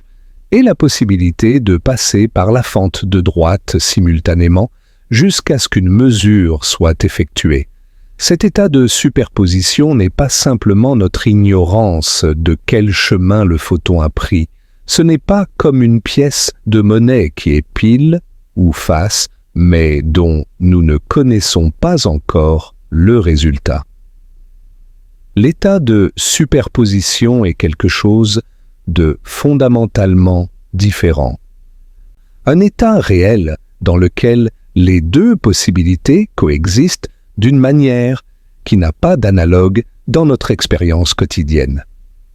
et la possibilité de passer par la fente de droite simultanément jusqu'à ce qu'une mesure soit effectuée. Cet état de superposition n'est pas simplement notre ignorance de quel chemin le photon a pris. Ce n'est pas comme une pièce de monnaie qui est pile ou face, mais dont nous ne connaissons pas encore le résultat. L'état de superposition est quelque chose de fondamentalement différent. Un état réel dans lequel les deux possibilités coexistent d'une manière qui n'a pas d'analogue dans notre expérience quotidienne.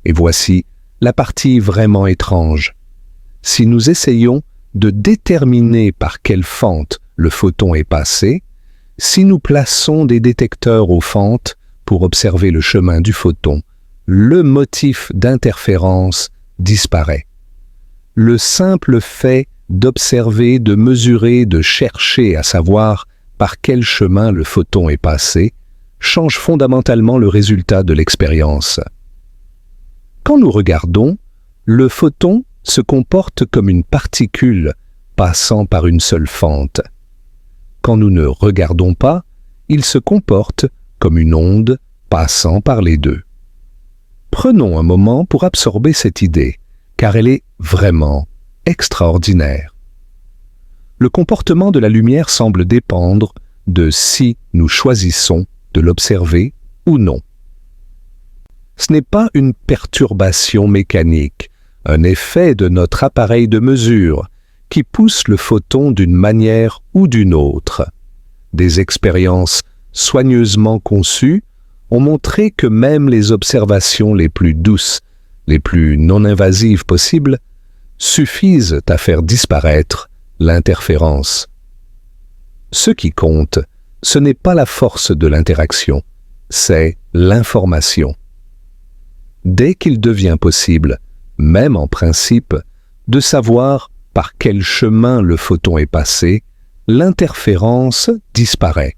Et voici la partie vraiment étrange. Si nous essayons de déterminer par quelle fente le photon est passé, si nous plaçons des détecteurs aux fentes pour observer le chemin du photon, le motif d'interférence disparaît. Le simple fait d'observer, de mesurer, de chercher à savoir par quel chemin le photon est passé change fondamentalement le résultat de l'expérience. Quand nous regardons, le photon se comporte comme une particule passant par une seule fente. Quand nous ne regardons pas, il se comporte comme une onde passant par les deux. Prenons un moment pour absorber cette idée, car elle est vraiment extraordinaire. Le comportement de la lumière semble dépendre de si nous choisissons de l'observer ou non. Ce n'est pas une perturbation mécanique, un effet de notre appareil de mesure qui pousse le photon d'une manière ou d'une autre. Des expériences soigneusement conçues ont montré que même les observations les plus douces, les plus non-invasives possibles, suffisent à faire disparaître l'interférence. Ce qui compte, ce n'est pas la force de l'interaction, c'est l'information. Dès qu'il devient possible, même en principe, de savoir par quel chemin le photon est passé, l'interférence disparaît.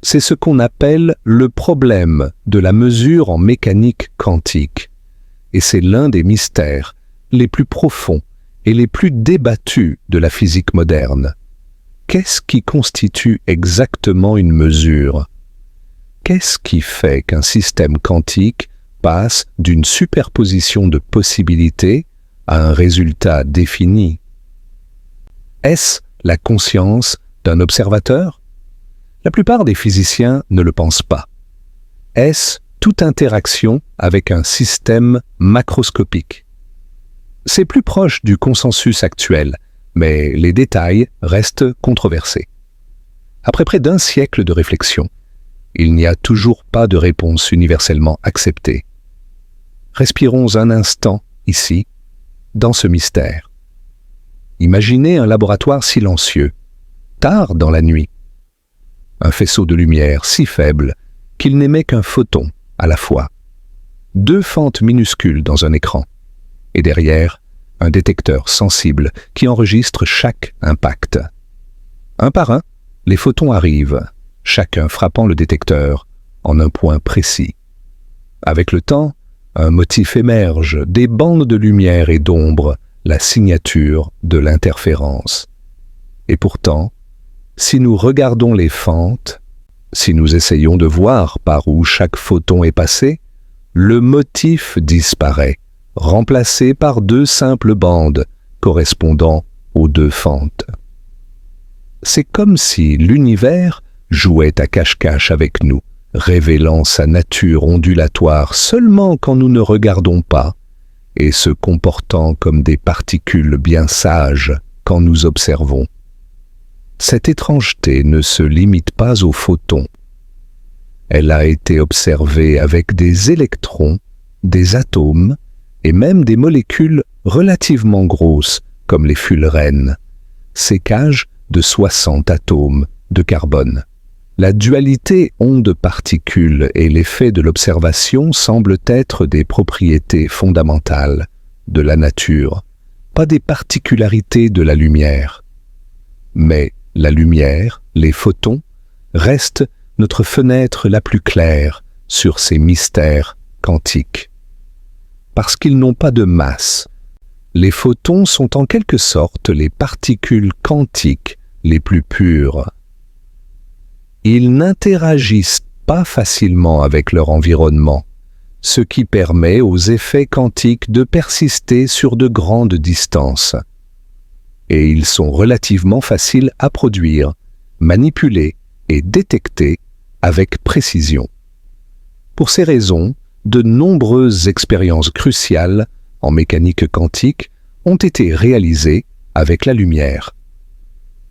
C'est ce qu'on appelle le problème de la mesure en mécanique quantique. Et c'est l'un des mystères les plus profonds et les plus débattus de la physique moderne. Qu'est-ce qui constitue exactement une mesure? Qu'est-ce qui fait qu'un système quantique passe d'une superposition de possibilités à un résultat défini? Est-ce la conscience d'un observateur? La plupart des physiciens ne le pensent pas. Est-ce toute interaction avec un système macroscopique? C'est plus proche du consensus actuel, mais les détails restent controversés. Après près d'un siècle de réflexion, il n'y a toujours pas de réponse universellement acceptée. Respirons un instant ici, dans ce mystère. Imaginez un laboratoire silencieux, tard dans la nuit. Un faisceau de lumière si faible qu'il n'émet qu'un photon à la fois. 2 fentes minuscules dans un écran. Et derrière, un détecteur sensible qui enregistre chaque impact. Un par un, les photons arrivent, chacun frappant le détecteur en un point précis. Avec le temps, un motif émerge, des bandes de lumière et d'ombre, la signature de l'interférence. Et pourtant, si nous regardons les fentes, si nous essayons de voir par où chaque photon est passé, le motif disparaît, remplacé par 2 simples bandes correspondant aux 2 fentes. C'est comme si l'univers jouait à cache-cache avec nous, révélant sa nature ondulatoire seulement quand nous ne regardons pas, et se comportant comme des particules bien sages quand nous observons. Cette étrangeté ne se limite pas aux photons. Elle a été observée avec des électrons, des atomes et même des molécules relativement grosses comme les fullerenes, ces cages de 60 atomes de carbone. La dualité onde-particule et l'effet de l'observation semblent être des propriétés fondamentales de la nature, pas des particularités de la lumière. Mais la lumière, les photons, restent notre fenêtre la plus claire sur ces mystères quantiques. Parce qu'ils n'ont pas de masse, les photons sont en quelque sorte les particules quantiques les plus pures. Ils n'interagissent pas facilement avec leur environnement, ce qui permet aux effets quantiques de persister sur de grandes distances. Et ils sont relativement faciles à produire, manipuler et détecter avec précision. Pour ces raisons, de nombreuses expériences cruciales en mécanique quantique ont été réalisées avec la lumière.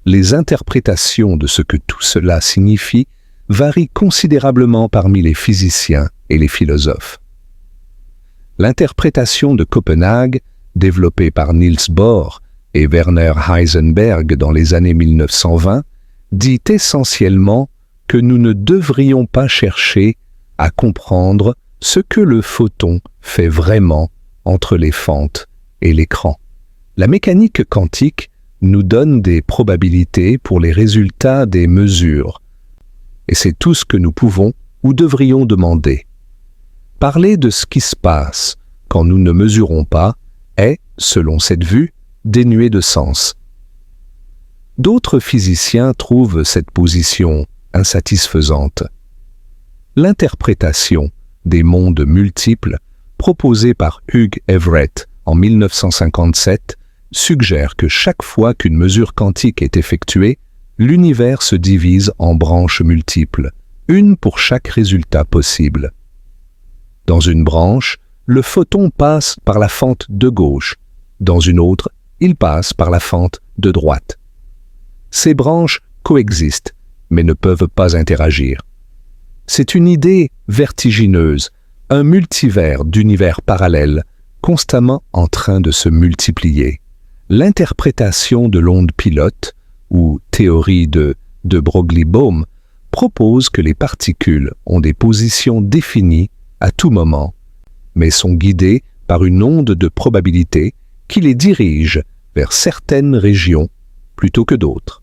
Les interprétations de ce que tout cela signifie varient considérablement parmi les physiciens et les philosophes. L'interprétation de Copenhague, développée par Niels Bohr et Werner Heisenberg dans les années 1920, dit essentiellement que nous ne devrions pas chercher à comprendre ce que le photon fait vraiment entre les fentes et l'écran. La mécanique quantique nous donne des probabilités pour les résultats des mesures, et c'est tout ce que nous pouvons ou devrions demander. Parler de ce qui se passe quand nous ne mesurons pas est, selon cette vue, dénué de sens. D'autres physiciens trouvent cette position insatisfaisante. L'interprétation des mondes multiples proposée par Hugh Everett en 1957 suggère que chaque fois qu'une mesure quantique est effectuée, l'univers se divise en branches multiples, une pour chaque résultat possible. Dans une branche, le photon passe par la fente de gauche. Dans une autre, il passe par la fente de droite. Ces branches coexistent, mais ne peuvent pas interagir. C'est une idée vertigineuse, un multivers d'univers parallèles, constamment en train de se multiplier. L'interprétation de l'onde pilote, ou théorie de Broglie-Bohm, propose que les particules ont des positions définies à tout moment, mais sont guidées par une onde de probabilité qui les dirige vers certaines régions plutôt que d'autres.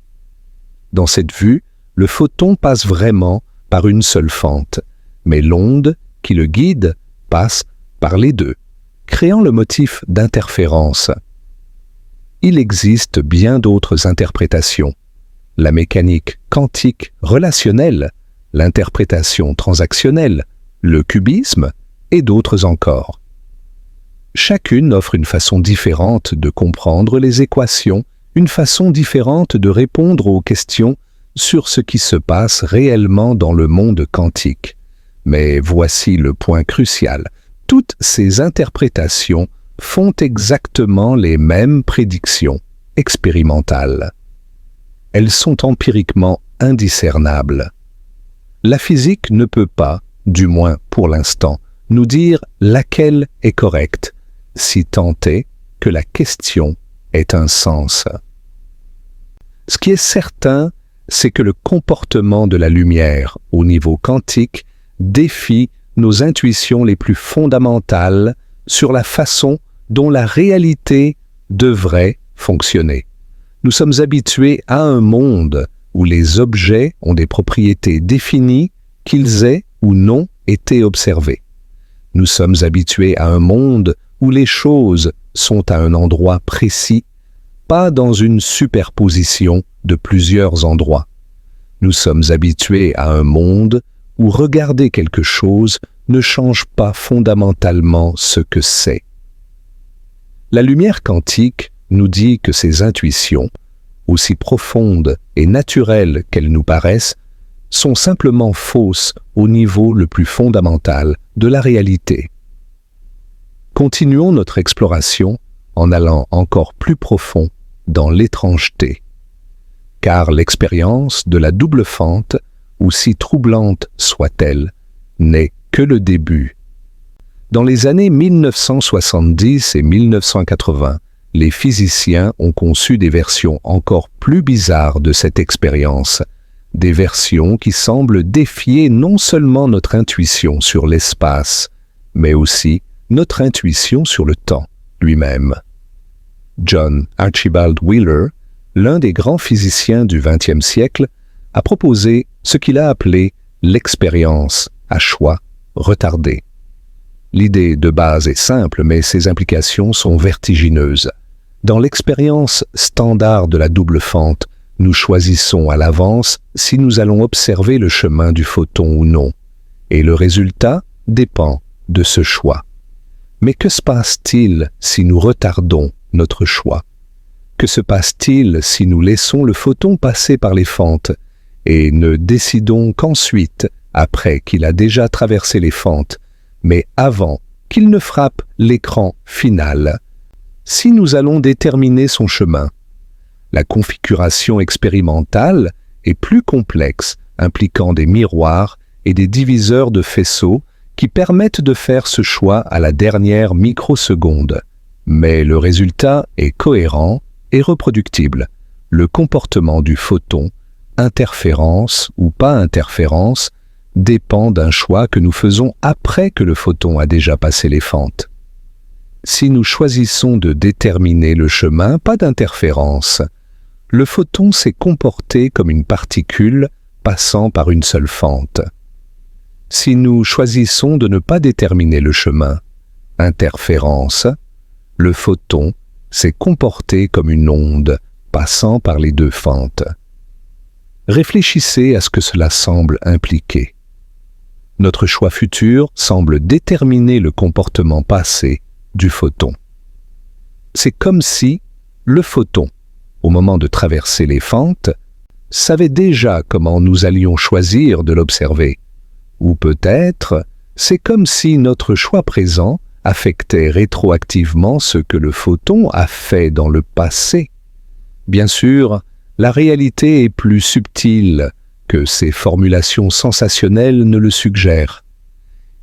Dans cette vue, le photon passe vraiment par une seule fente, mais l'onde qui le guide passe par les deux, créant le motif d'interférence. Il existe bien d'autres interprétations. La mécanique quantique relationnelle, l'interprétation transactionnelle, le cubisme et d'autres encore. Chacune offre une façon différente de comprendre les équations, une façon différente de répondre aux questions sur ce qui se passe réellement dans le monde quantique. Mais voici le point crucial. Toutes ces interprétations font exactement les mêmes prédictions expérimentales. Elles sont empiriquement indiscernables. La physique ne peut pas, du moins pour l'instant, nous dire laquelle est correcte, si tant est que la question ait un sens. Ce qui est certain, c'est que le comportement de la lumière au niveau quantique défie nos intuitions les plus fondamentales sur la façon dont la réalité devrait fonctionner. Nous sommes habitués à un monde où les objets ont des propriétés définies, qu'ils aient ou non été observés. Nous sommes habitués à un monde où les choses sont à un endroit précis, pas dans une superposition de plusieurs endroits. Nous sommes habitués à un monde où regarder quelque chose ne change pas fondamentalement ce que c'est. La lumière quantique nous dit que ces intuitions, aussi profondes et naturelles qu'elles nous paraissent, sont simplement fausses au niveau le plus fondamental de la réalité. Continuons notre exploration en allant encore plus profond dans l'étrangeté. Car l'expérience de la double fente, aussi troublante soit-elle, n'est que le début. Dans les années 1970 et 1980, les physiciens ont conçu des versions encore plus bizarres de cette expérience, des versions qui semblent défier non seulement notre intuition sur l'espace, mais aussi notre intuition sur le temps lui-même. John Archibald Wheeler, l'un des grands physiciens du XXe siècle, a proposé ce qu'il a appelé l'expérience à choix retardé. L'idée de base est simple, mais ses implications sont vertigineuses. Dans l'expérience standard de la double fente, nous choisissons à l'avance si nous allons observer le chemin du photon ou non, et le résultat dépend de ce choix. Mais que se passe-t-il si nous retardons notre choix? Que se passe-t-il si nous laissons le photon passer par les fentes et ne décidons qu'ensuite, après qu'il a déjà traversé les fentes, mais avant qu'il ne frappe l'écran final, si nous allons déterminer son chemin. La configuration expérimentale est plus complexe, impliquant des miroirs et des diviseurs de faisceaux qui permettent de faire ce choix à la dernière microseconde. Mais le résultat est cohérent et reproductible. Le comportement du photon, interférence ou pas interférence, dépend d'un choix que nous faisons après que le photon a déjà passé les fentes. Si nous choisissons de déterminer le chemin, pas d'interférence, le photon s'est comporté comme une particule passant par une seule fente. Si nous choisissons de ne pas déterminer le chemin, interférence, le photon s'est comporté comme une onde passant par les deux fentes. Réfléchissez à ce que cela semble impliquer. Notre choix futur semble déterminer le comportement passé du photon. C'est comme si le photon, au moment de traverser les fentes, savait déjà comment nous allions choisir de l'observer. Ou peut-être, c'est comme si notre choix présent affectait rétroactivement ce que le photon a fait dans le passé. Bien sûr, la réalité est plus subtile que ces formulations sensationnelles ne le suggèrent.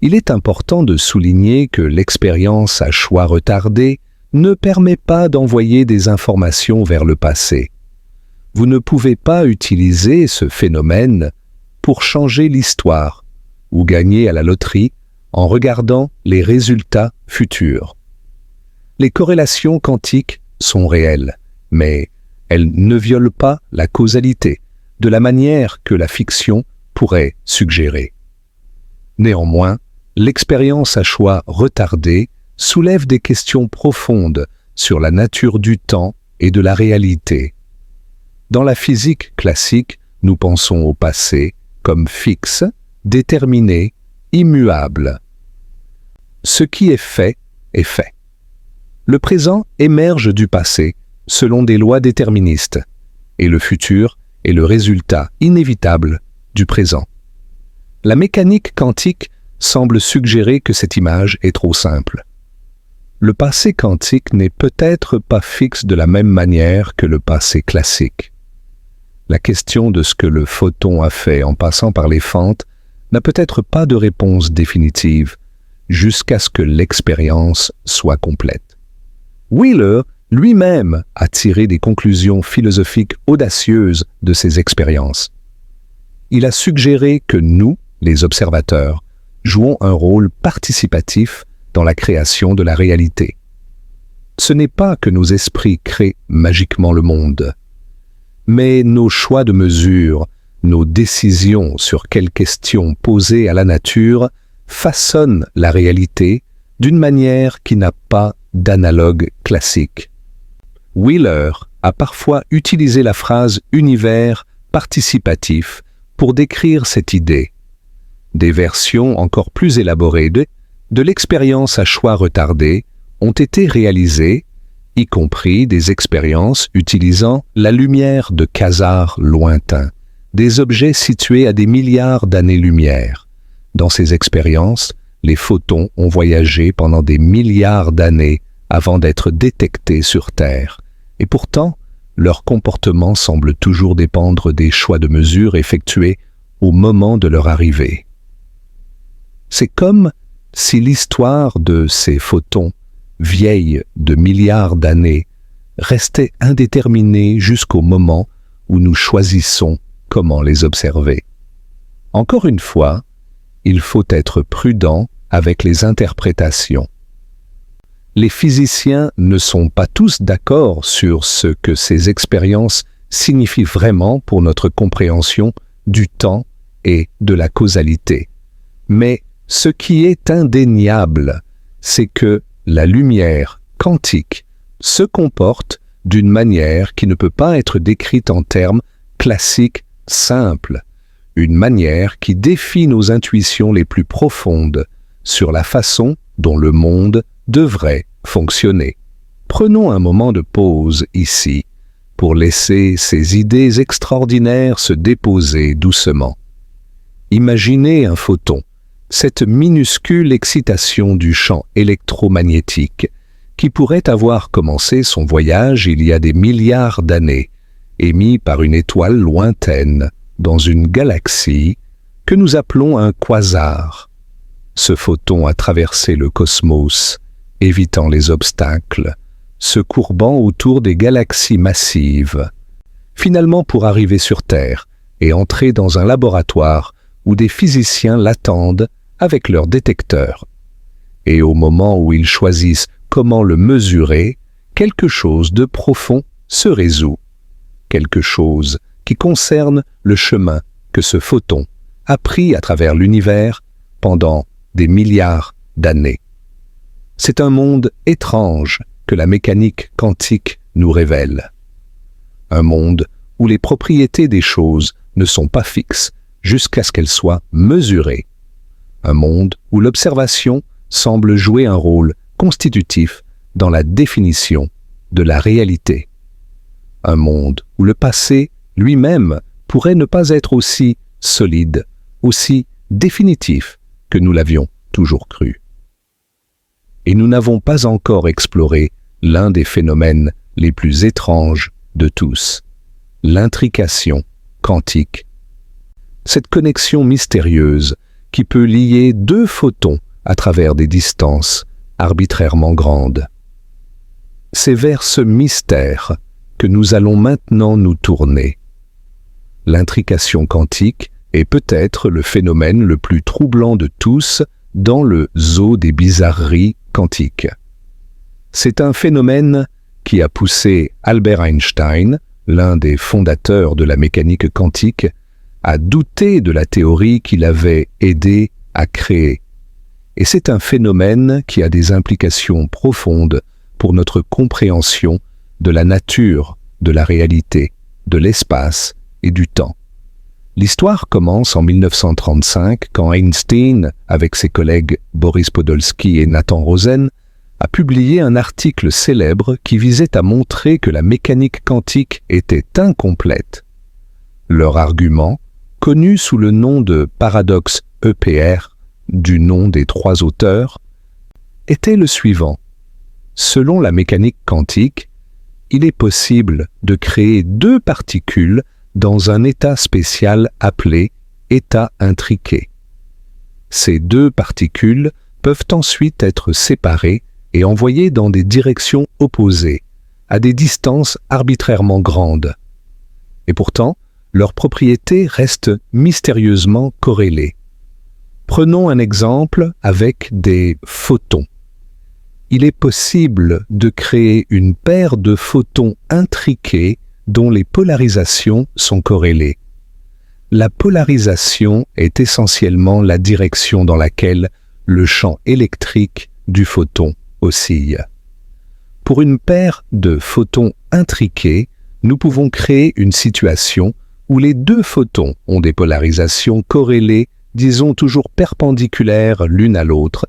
Il est important de souligner que l'expérience à choix retardé ne permet pas d'envoyer des informations vers le passé. Vous ne pouvez pas utiliser ce phénomène pour changer l'histoire ou gagner à la loterie en regardant les résultats futurs. Les corrélations quantiques sont réelles, mais elles ne violent pas la causalité de la manière que la fiction pourrait suggérer. Néanmoins, l'expérience à choix retardé soulève des questions profondes sur la nature du temps et de la réalité. Dans la physique classique, nous pensons au passé comme fixe, déterminé, immuable. Ce qui est fait est fait. Le présent émerge du passé selon des lois déterministes, et le futur est le résultat inévitable du présent. La mécanique quantique semble suggérer que cette image est trop simple. Le passé quantique n'est peut-être pas fixe de la même manière que le passé classique. La question de ce que le photon a fait en passant par les fentes n'a peut-être pas de réponse définitive jusqu'à ce que l'expérience soit complète. Wheeler lui-même a tiré des conclusions philosophiques audacieuses de ces expériences. Il a suggéré que nous, les observateurs, jouons un rôle participatif dans la création de la réalité. Ce n'est pas que nos esprits créent magiquement le monde, mais nos choix de mesure, nos décisions sur quelles questions poser à la nature façonnent la réalité d'une manière qui n'a pas d'analogue classique. Wheeler a parfois utilisé la phrase « univers participatif » pour décrire cette idée. Des versions encore plus élaborées de l'expérience à choix retardé ont été réalisées, y compris des expériences utilisant la lumière de quasars lointains, des objets situés à des milliards d'années-lumière. Dans ces expériences, les photons ont voyagé pendant des milliards d'années avant d'être détectés sur Terre, et pourtant, leur comportement semble toujours dépendre des choix de mesure effectués au moment de leur arrivée. C'est comme si l'histoire de ces photons, vieilles de milliards d'années, restait indéterminée jusqu'au moment où nous choisissons comment les observer. Encore une fois, il faut être prudent avec les interprétations. Les physiciens ne sont pas tous d'accord sur ce que ces expériences signifient vraiment pour notre compréhension du temps et de la causalité. Mais ce qui est indéniable, c'est que la lumière quantique se comporte d'une manière qui ne peut pas être décrite en termes classiques simples, une manière qui défie nos intuitions les plus profondes sur la façon dont le monde devrait fonctionner. Prenons un moment de pause ici pour laisser ces idées extraordinaires se déposer doucement. Imaginez un photon, cette minuscule excitation du champ électromagnétique qui pourrait avoir commencé son voyage il y a des milliards d'années, émis par une étoile lointaine dans une galaxie que nous appelons un quasar. Ce photon a traversé le cosmos, évitant les obstacles, se courbant autour des galaxies massives, finalement pour arriver sur Terre et entrer dans un laboratoire où des physiciens l'attendent avec leurs détecteurs. Et au moment où ils choisissent comment le mesurer, quelque chose de profond se résout, quelque chose qui concerne le chemin que ce photon a pris à travers l'univers pendant des milliards d'années. C'est un monde étrange que la mécanique quantique nous révèle. Un monde où les propriétés des choses ne sont pas fixes jusqu'à ce qu'elles soient mesurées. Un monde où l'observation semble jouer un rôle constitutif dans la définition de la réalité. Un monde où le passé lui-même pourrait ne pas être aussi solide, aussi définitif que nous l'avions toujours cru. Et nous n'avons pas encore exploré l'un des phénomènes les plus étranges de tous, l'intrication quantique. Cette connexion mystérieuse qui peut lier deux photons à travers des distances arbitrairement grandes. C'est vers ce mystère que nous allons maintenant nous tourner. L'intrication quantique est peut-être le phénomène le plus troublant de tous dans le zoo des bizarreries quantiques. C'est un phénomène qui a poussé Albert Einstein, l'un des fondateurs de la mécanique quantique, à douter de la théorie qu'il avait aidé à créer. Et c'est un phénomène qui a des implications profondes pour notre compréhension de la nature, de la réalité, de l'espace et du temps. L'histoire commence en 1935 quand Einstein, avec ses collègues Boris Podolsky et Nathan Rosen, a publié un article célèbre qui visait à montrer que la mécanique quantique était incomplète. Leur argument, connu sous le nom de paradoxe EPR, du nom des trois auteurs, était le suivant. Selon la mécanique quantique, il est possible de créer deux particules dans un état spécial appelé état intriqué. Ces deux particules peuvent ensuite être séparées et envoyées dans des directions opposées, à des distances arbitrairement grandes. Et pourtant, leurs propriétés restent mystérieusement corrélées. Prenons un exemple avec des photons. Il est possible de créer une paire de photons intriqués dont les polarisations sont corrélées. La polarisation est essentiellement la direction dans laquelle le champ électrique du photon oscille. Pour une paire de photons intriqués, nous pouvons créer une situation où les deux photons ont des polarisations corrélées, disons toujours perpendiculaires l'une à l'autre,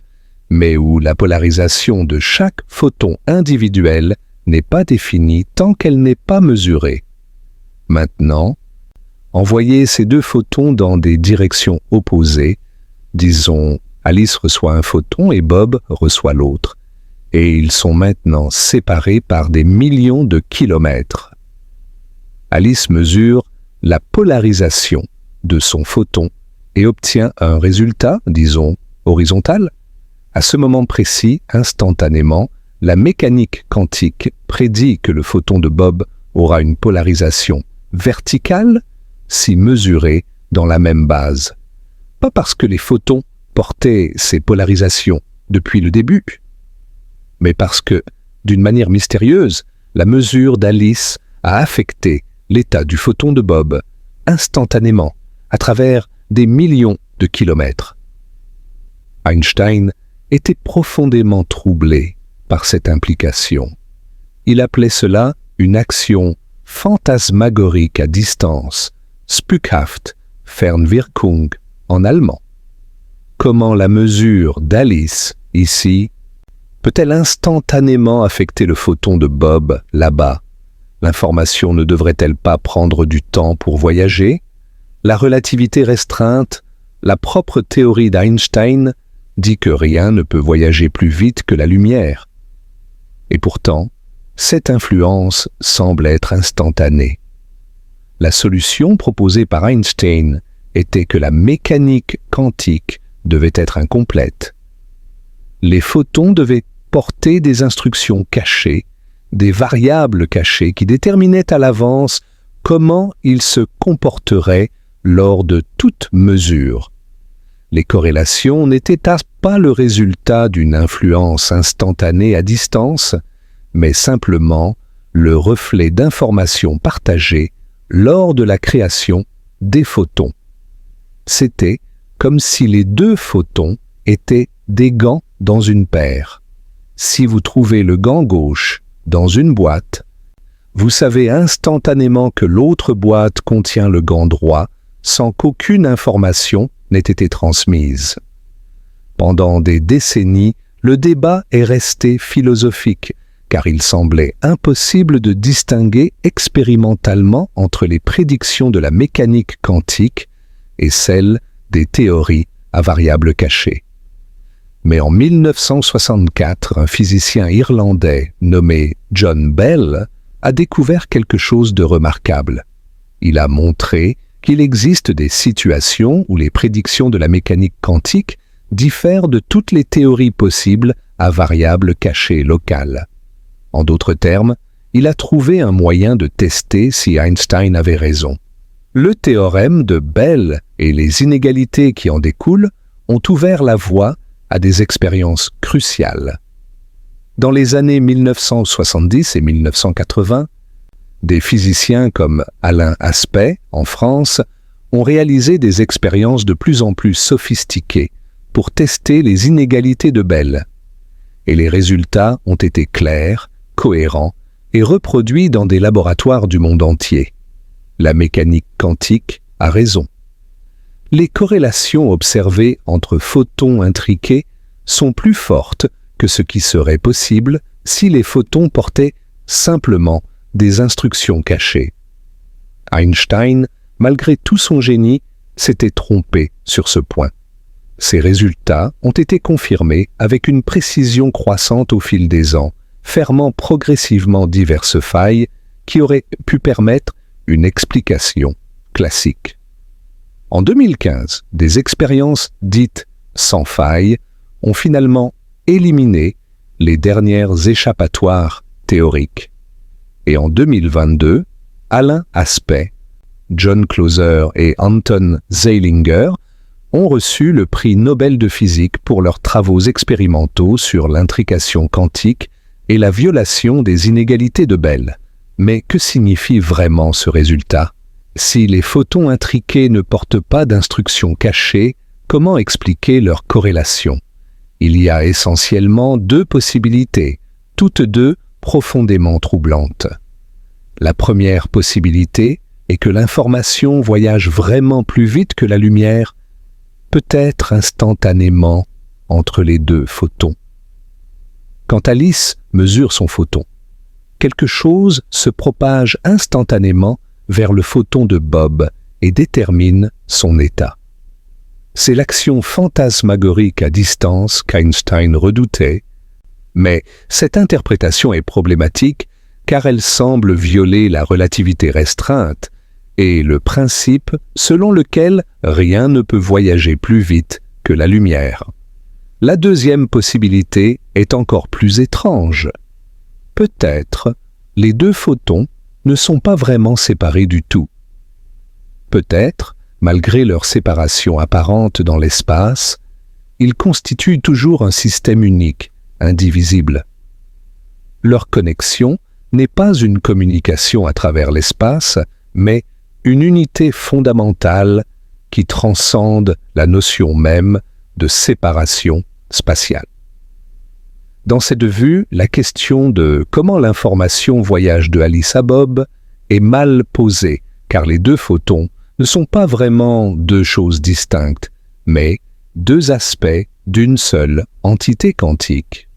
mais où la polarisation de chaque photon individuel n'est pas définie tant qu'elle n'est pas mesurée. Maintenant, envoyez ces deux photons dans des directions opposées, disons Alice reçoit un photon et Bob reçoit l'autre, et ils sont maintenant séparés par des millions de kilomètres. Alice mesure la polarisation de son photon et obtient un résultat, disons, horizontal. À ce moment précis, instantanément, la mécanique quantique prédit que le photon de Bob aura une polarisation verticale si mesuré dans la même base. Pas parce que les photons portaient ces polarisations depuis le début, mais parce que, d'une manière mystérieuse, la mesure d'Alice a affecté l'état du photon de Bob instantanément, à travers des millions de kilomètres. Einstein était profondément troublé par cette implication. Il appelait cela une action fantasmagorique à distance, Spukhaft Fernwirkung en allemand. Comment la mesure d'Alice, ici, peut-elle instantanément affecter le photon de Bob, là-bas, L'information ne devrait-elle pas prendre du temps pour voyager? La relativité restreinte, la propre théorie d'Einstein, dit que rien ne peut voyager plus vite que la lumière. Et pourtant, cette influence semble être instantanée. La solution proposée par Einstein était que la mécanique quantique devait être incomplète. Les photons devaient porter des instructions cachées, des variables cachées qui déterminaient à l'avance comment ils se comporteraient lors de toute mesure. Les corrélations n'étaient pas le résultat d'une influence instantanée à distance, mais simplement le reflet d'informations partagées lors de la création des photons. C'était comme si les deux photons étaient des gants dans une paire. Si vous trouvez le gant gauche dans une boîte, vous savez instantanément que l'autre boîte contient le gant droit sans qu'aucune information n'ait été transmise. Pendant des décennies, le débat est resté philosophique, car il semblait impossible de distinguer expérimentalement entre les prédictions de la mécanique quantique et celles des théories à variables cachées. Mais en 1964, un physicien irlandais nommé John Bell a découvert quelque chose de remarquable. Il a montré qu'il existe des situations où les prédictions de la mécanique quantique diffèrent de toutes les théories possibles à variables cachées locales. En d'autres termes, il a trouvé un moyen de tester si Einstein avait raison. Le théorème de Bell et les inégalités qui en découlent ont ouvert la voie à des expériences cruciales. Dans les années 1970 et 1980, des physiciens comme Alain Aspect, en France, ont réalisé des expériences de plus en plus sophistiquées pour tester les inégalités de Bell. Et les résultats ont été clairs, cohérents et reproduits dans des laboratoires du monde entier. La mécanique quantique a raison. Les corrélations observées entre photons intriqués sont plus fortes que ce qui serait possible si les photons portaient simplement des instructions cachées. Einstein, malgré tout son génie, s'était trompé sur ce point. Ces résultats ont été confirmés avec une précision croissante au fil des ans, fermant progressivement diverses failles qui auraient pu permettre une explication classique. En 2015, des expériences dites sans faille ont finalement éliminé les dernières échappatoires théoriques. Et en 2022, Alain Aspect, John Clauser et Anton Zeilinger ont reçu le prix Nobel de physique pour leurs travaux expérimentaux sur l'intrication quantique et la violation des inégalités de Bell. Mais que signifie vraiment ce résultat? Si les photons intriqués ne portent pas d'instructions cachées, comment expliquer leur corrélation? Il y a essentiellement deux possibilités, toutes deux profondément troublantes. La première possibilité est que l'information voyage vraiment plus vite que la lumière, peut-être instantanément entre les deux photons. Quand Alice mesure son photon, quelque chose se propage instantanément vers le photon de Bob et détermine son état. C'est l'action fantasmagorique à distance qu'Einstein redoutait, mais cette interprétation est problématique car elle semble violer la relativité restreinte et le principe selon lequel rien ne peut voyager plus vite que la lumière. La deuxième possibilité est encore plus étrange. Peut-être les deux photons ne sont pas vraiment séparés du tout. Peut-être, malgré leur séparation apparente dans l'espace, ils constituent toujours un système unique, indivisible. Leur connexion n'est pas une communication à travers l'espace, mais une unité fondamentale qui transcende la notion même de séparation spatiale. Dans cette vue, la question de comment l'information voyage de Alice à Bob est mal posée, car les deux photons ne sont pas vraiment deux choses distinctes, mais deux aspects d'une seule entité quantique.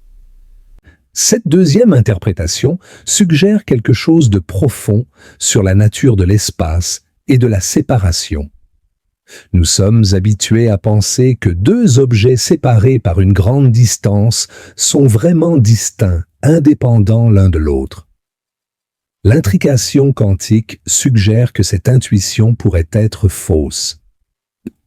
Cette deuxième interprétation suggère quelque chose de profond sur la nature de l'espace et de la séparation. Nous sommes habitués à penser que deux objets séparés par une grande distance sont vraiment distincts, indépendants l'un de l'autre. L'intrication quantique suggère que cette intuition pourrait être fausse.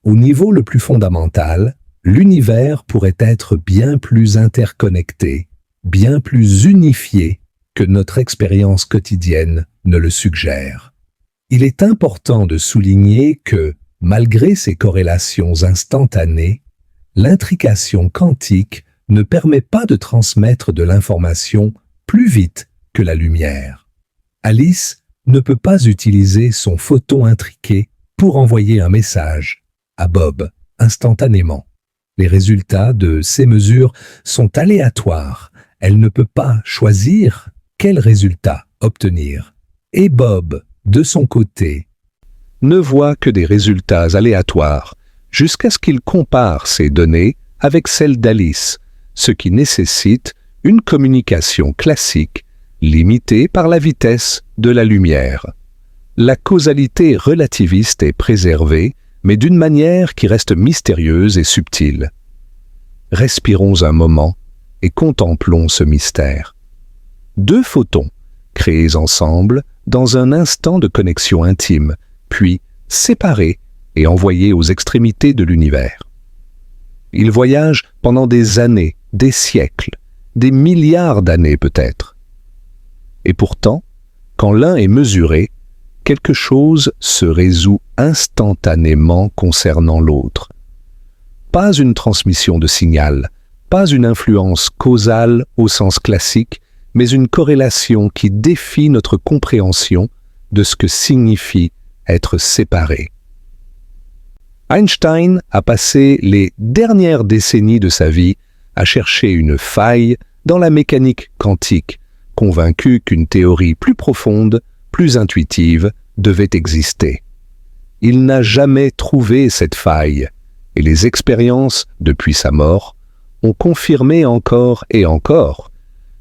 Au niveau le plus fondamental, l'univers pourrait être bien plus interconnecté, bien plus unifié que notre expérience quotidienne ne le suggère. Il est important de souligner que, malgré ces corrélations instantanées, l'intrication quantique ne permet pas de transmettre de l'information plus vite que la lumière. Alice ne peut pas utiliser son photon intriqué pour envoyer un message à Bob instantanément. Les résultats de ces mesures sont aléatoires. Elle ne peut pas choisir quel résultat obtenir. Et Bob, de son côté, ne voit que des résultats aléatoires jusqu'à ce qu'il compare ces données avec celles d'Alice, ce qui nécessite une communication classique limitée par la vitesse de la lumière. La causalité relativiste est préservée, mais d'une manière qui reste mystérieuse et subtile. Respirons un moment et contemplons ce mystère. Deux photons, créés ensemble dans un instant de connexion intime, puis séparés et envoyés aux extrémités de l'univers. Ils voyagent pendant des années, des siècles, des milliards d'années peut-être. Et pourtant, quand l'un est mesuré, quelque chose se résout instantanément concernant l'autre. Pas une transmission de signal, pas une influence causale au sens classique, mais une corrélation qui défie notre compréhension de ce que signifie être séparé. Einstein a passé les dernières décennies de sa vie à chercher une faille dans la mécanique quantique, convaincu qu'une théorie plus profonde, plus intuitive, devait exister. Il n'a jamais trouvé cette faille, et les expériences, depuis sa mort, ont confirmé encore et encore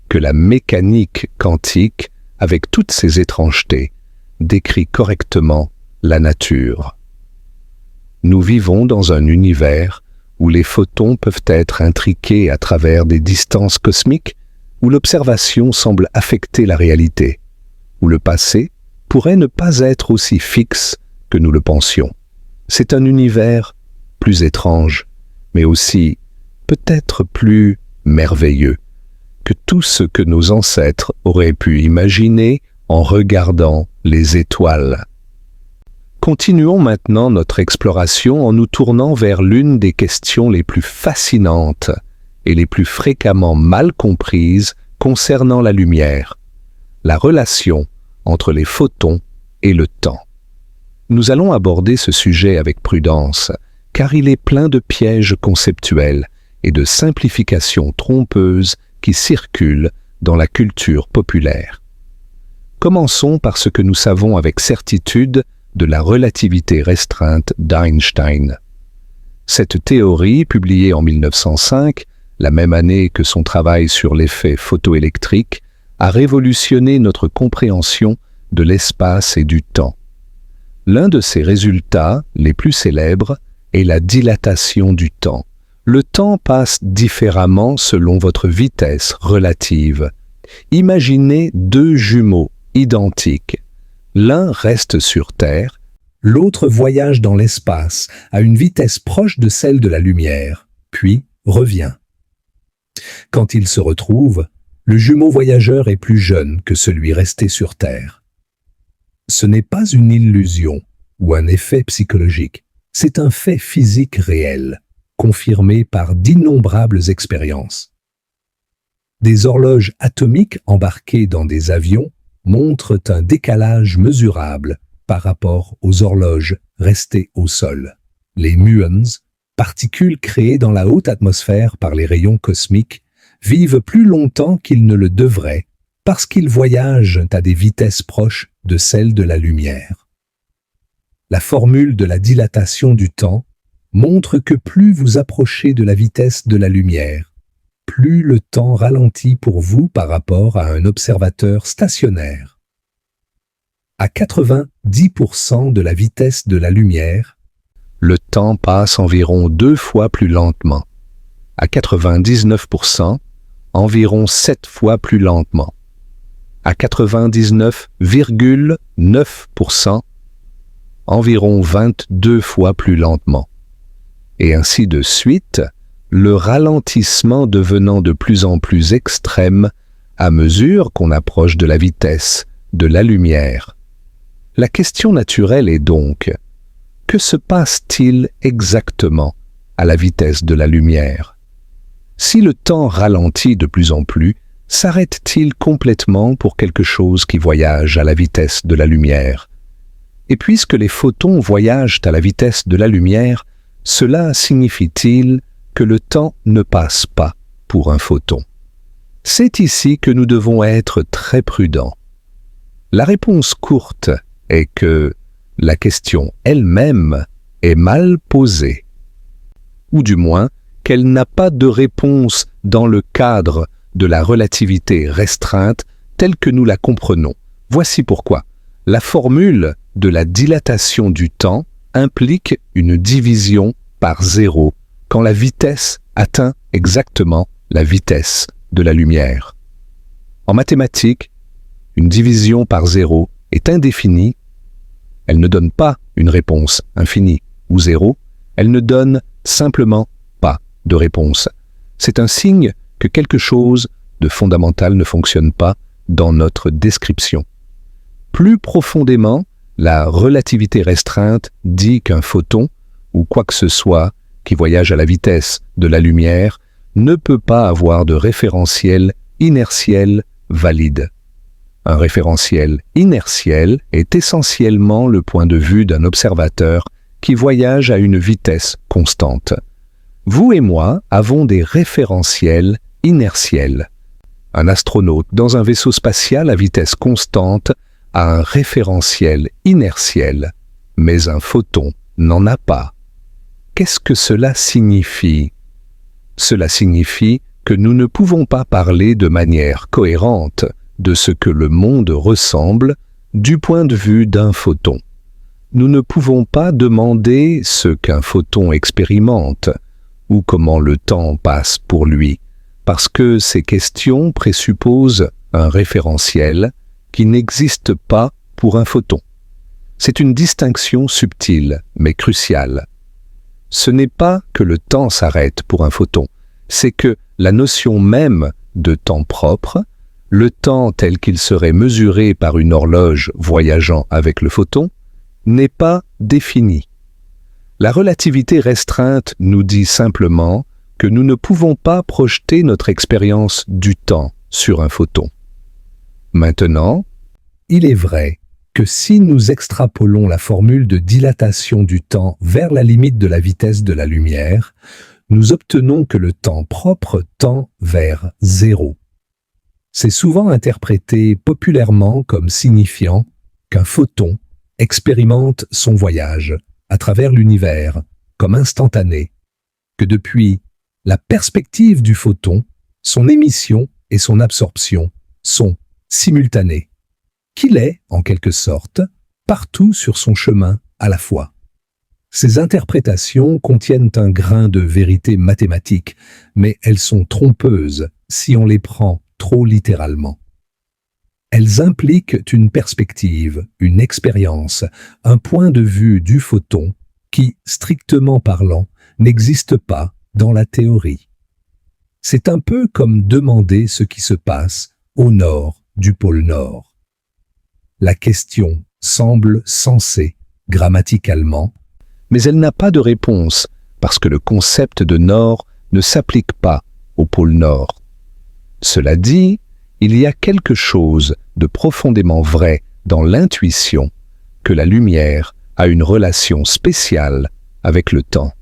que la mécanique quantique, avec toutes ses étrangetés, décrit correctement la nature. Nous vivons dans un univers où les photons peuvent être intriqués à travers des distances cosmiques, où l'observation semble affecter la réalité, où le passé pourrait ne pas être aussi fixe que nous le pensions. C'est un univers plus étrange, mais aussi peut-être plus merveilleux que tout ce que nos ancêtres auraient pu imaginer en regardant les étoiles. Continuons maintenant notre exploration en nous tournant vers l'une des questions les plus fascinantes et les plus fréquemment mal comprises concernant la lumière, la relation entre les photons et le temps. Nous allons aborder ce sujet avec prudence, car il est plein de pièges conceptuels et de simplifications trompeuses qui circulent dans la culture populaire. Commençons par ce que nous savons avec certitude de la relativité restreinte d'Einstein. Cette théorie, publiée en 1905, la même année que son travail sur l'effet photoélectrique, a révolutionné notre compréhension de l'espace et du temps. L'un de ses résultats les plus célèbres est la dilatation du temps. Le temps passe différemment selon votre vitesse relative. Imaginez deux jumeaux identiques. L'un reste sur Terre, l'autre voyage dans l'espace à une vitesse proche de celle de la lumière, puis revient. Quand ils se retrouvent, le jumeau voyageur est plus jeune que celui resté sur Terre. Ce n'est pas une illusion ou un effet psychologique, c'est un fait physique réel, confirmé par d'innombrables expériences. Des horloges atomiques embarquées dans des avions montrent un décalage mesurable par rapport aux horloges restées au sol. Les muons, particules créées dans la haute atmosphère par les rayons cosmiques, vivent plus longtemps qu'ils ne le devraient parce qu'ils voyagent à des vitesses proches de celles de la lumière. La formule de la dilatation du temps montre que plus vous approchez de la vitesse de la lumière, plus le temps ralentit pour vous par rapport à un observateur stationnaire. À 90% de la vitesse de la lumière, le temps passe environ 2 fois plus lentement. À 99%, environ 7 fois plus lentement. À 99,9%, environ 22 fois plus lentement. Et ainsi de suite, le ralentissement devenant de plus en plus extrême à mesure qu'on approche de la vitesse de la lumière. La question naturelle est donc, que se passe-t-il exactement à la vitesse de la lumière? Si le temps ralentit de plus en plus, s'arrête-t-il complètement pour quelque chose qui voyage à la vitesse de la lumière? Et puisque les photons voyagent à la vitesse de la lumière, cela signifie-t-il que le temps ne passe pas pour un photon? C'est ici que nous devons être très prudents. La réponse courte est que la question elle-même est mal posée, ou du moins qu'elle n'a pas de réponse dans le cadre de la relativité restreinte telle que nous la comprenons. Voici pourquoi. La formule de la dilatation du temps implique une division par 0 quand la vitesse atteint exactement la vitesse de la lumière. En mathématiques, une division par 0 est indéfinie. Elle ne donne pas une réponse infinie ou 0, elle ne donne simplement pas de réponse. C'est un signe que quelque chose de fondamental ne fonctionne pas dans notre description. Plus profondément, la relativité restreinte dit qu'un photon, ou quoi que ce soit qui voyage à la vitesse de la lumière, ne peut pas avoir de référentiel inertiel valide. Un référentiel inertiel est essentiellement le point de vue d'un observateur qui voyage à une vitesse constante. Vous et moi avons des référentiels inertiels. Un astronaute dans un vaisseau spatial à vitesse constante a un référentiel inertiel, mais un photon n'en a pas. Qu'est-ce que cela signifie? Cela signifie que nous ne pouvons pas parler de manière cohérente de ce que le monde ressemble du point de vue d'un photon. Nous ne pouvons pas demander ce qu'un photon expérimente ou comment le temps passe pour lui, parce que ces questions présupposent un référentiel qui n'existe pas pour un photon. C'est une distinction subtile, mais cruciale. Ce n'est pas que le temps s'arrête pour un photon, c'est que la notion même de temps propre, le temps tel qu'il serait mesuré par une horloge voyageant avec le photon, n'est pas définie. La relativité restreinte nous dit simplement que nous ne pouvons pas projeter notre expérience du temps sur un photon. Maintenant, il est vrai que si nous extrapolons la formule de dilatation du temps vers la limite de la vitesse de la lumière, nous obtenons que le temps propre tend vers 0. C'est souvent interprété populairement comme signifiant qu'un photon expérimente son voyage à travers l'univers comme instantané, que depuis la perspective du photon, son émission et son absorption sont simultanées, qu'il est, en quelque sorte, partout sur son chemin à la fois. Ces interprétations contiennent un grain de vérité mathématique, mais elles sont trompeuses si on les prend trop littéralement. Elles impliquent une perspective, une expérience, un point de vue du photon qui, strictement parlant, n'existe pas dans la théorie. C'est un peu comme demander ce qui se passe au nord du pôle Nord. La question semble sensée grammaticalement, mais elle n'a pas de réponse parce que le concept de nord ne s'applique pas au pôle Nord. Cela dit, il y a quelque chose de profondément vrai dans l'intuition que la lumière a une relation spéciale avec le temps.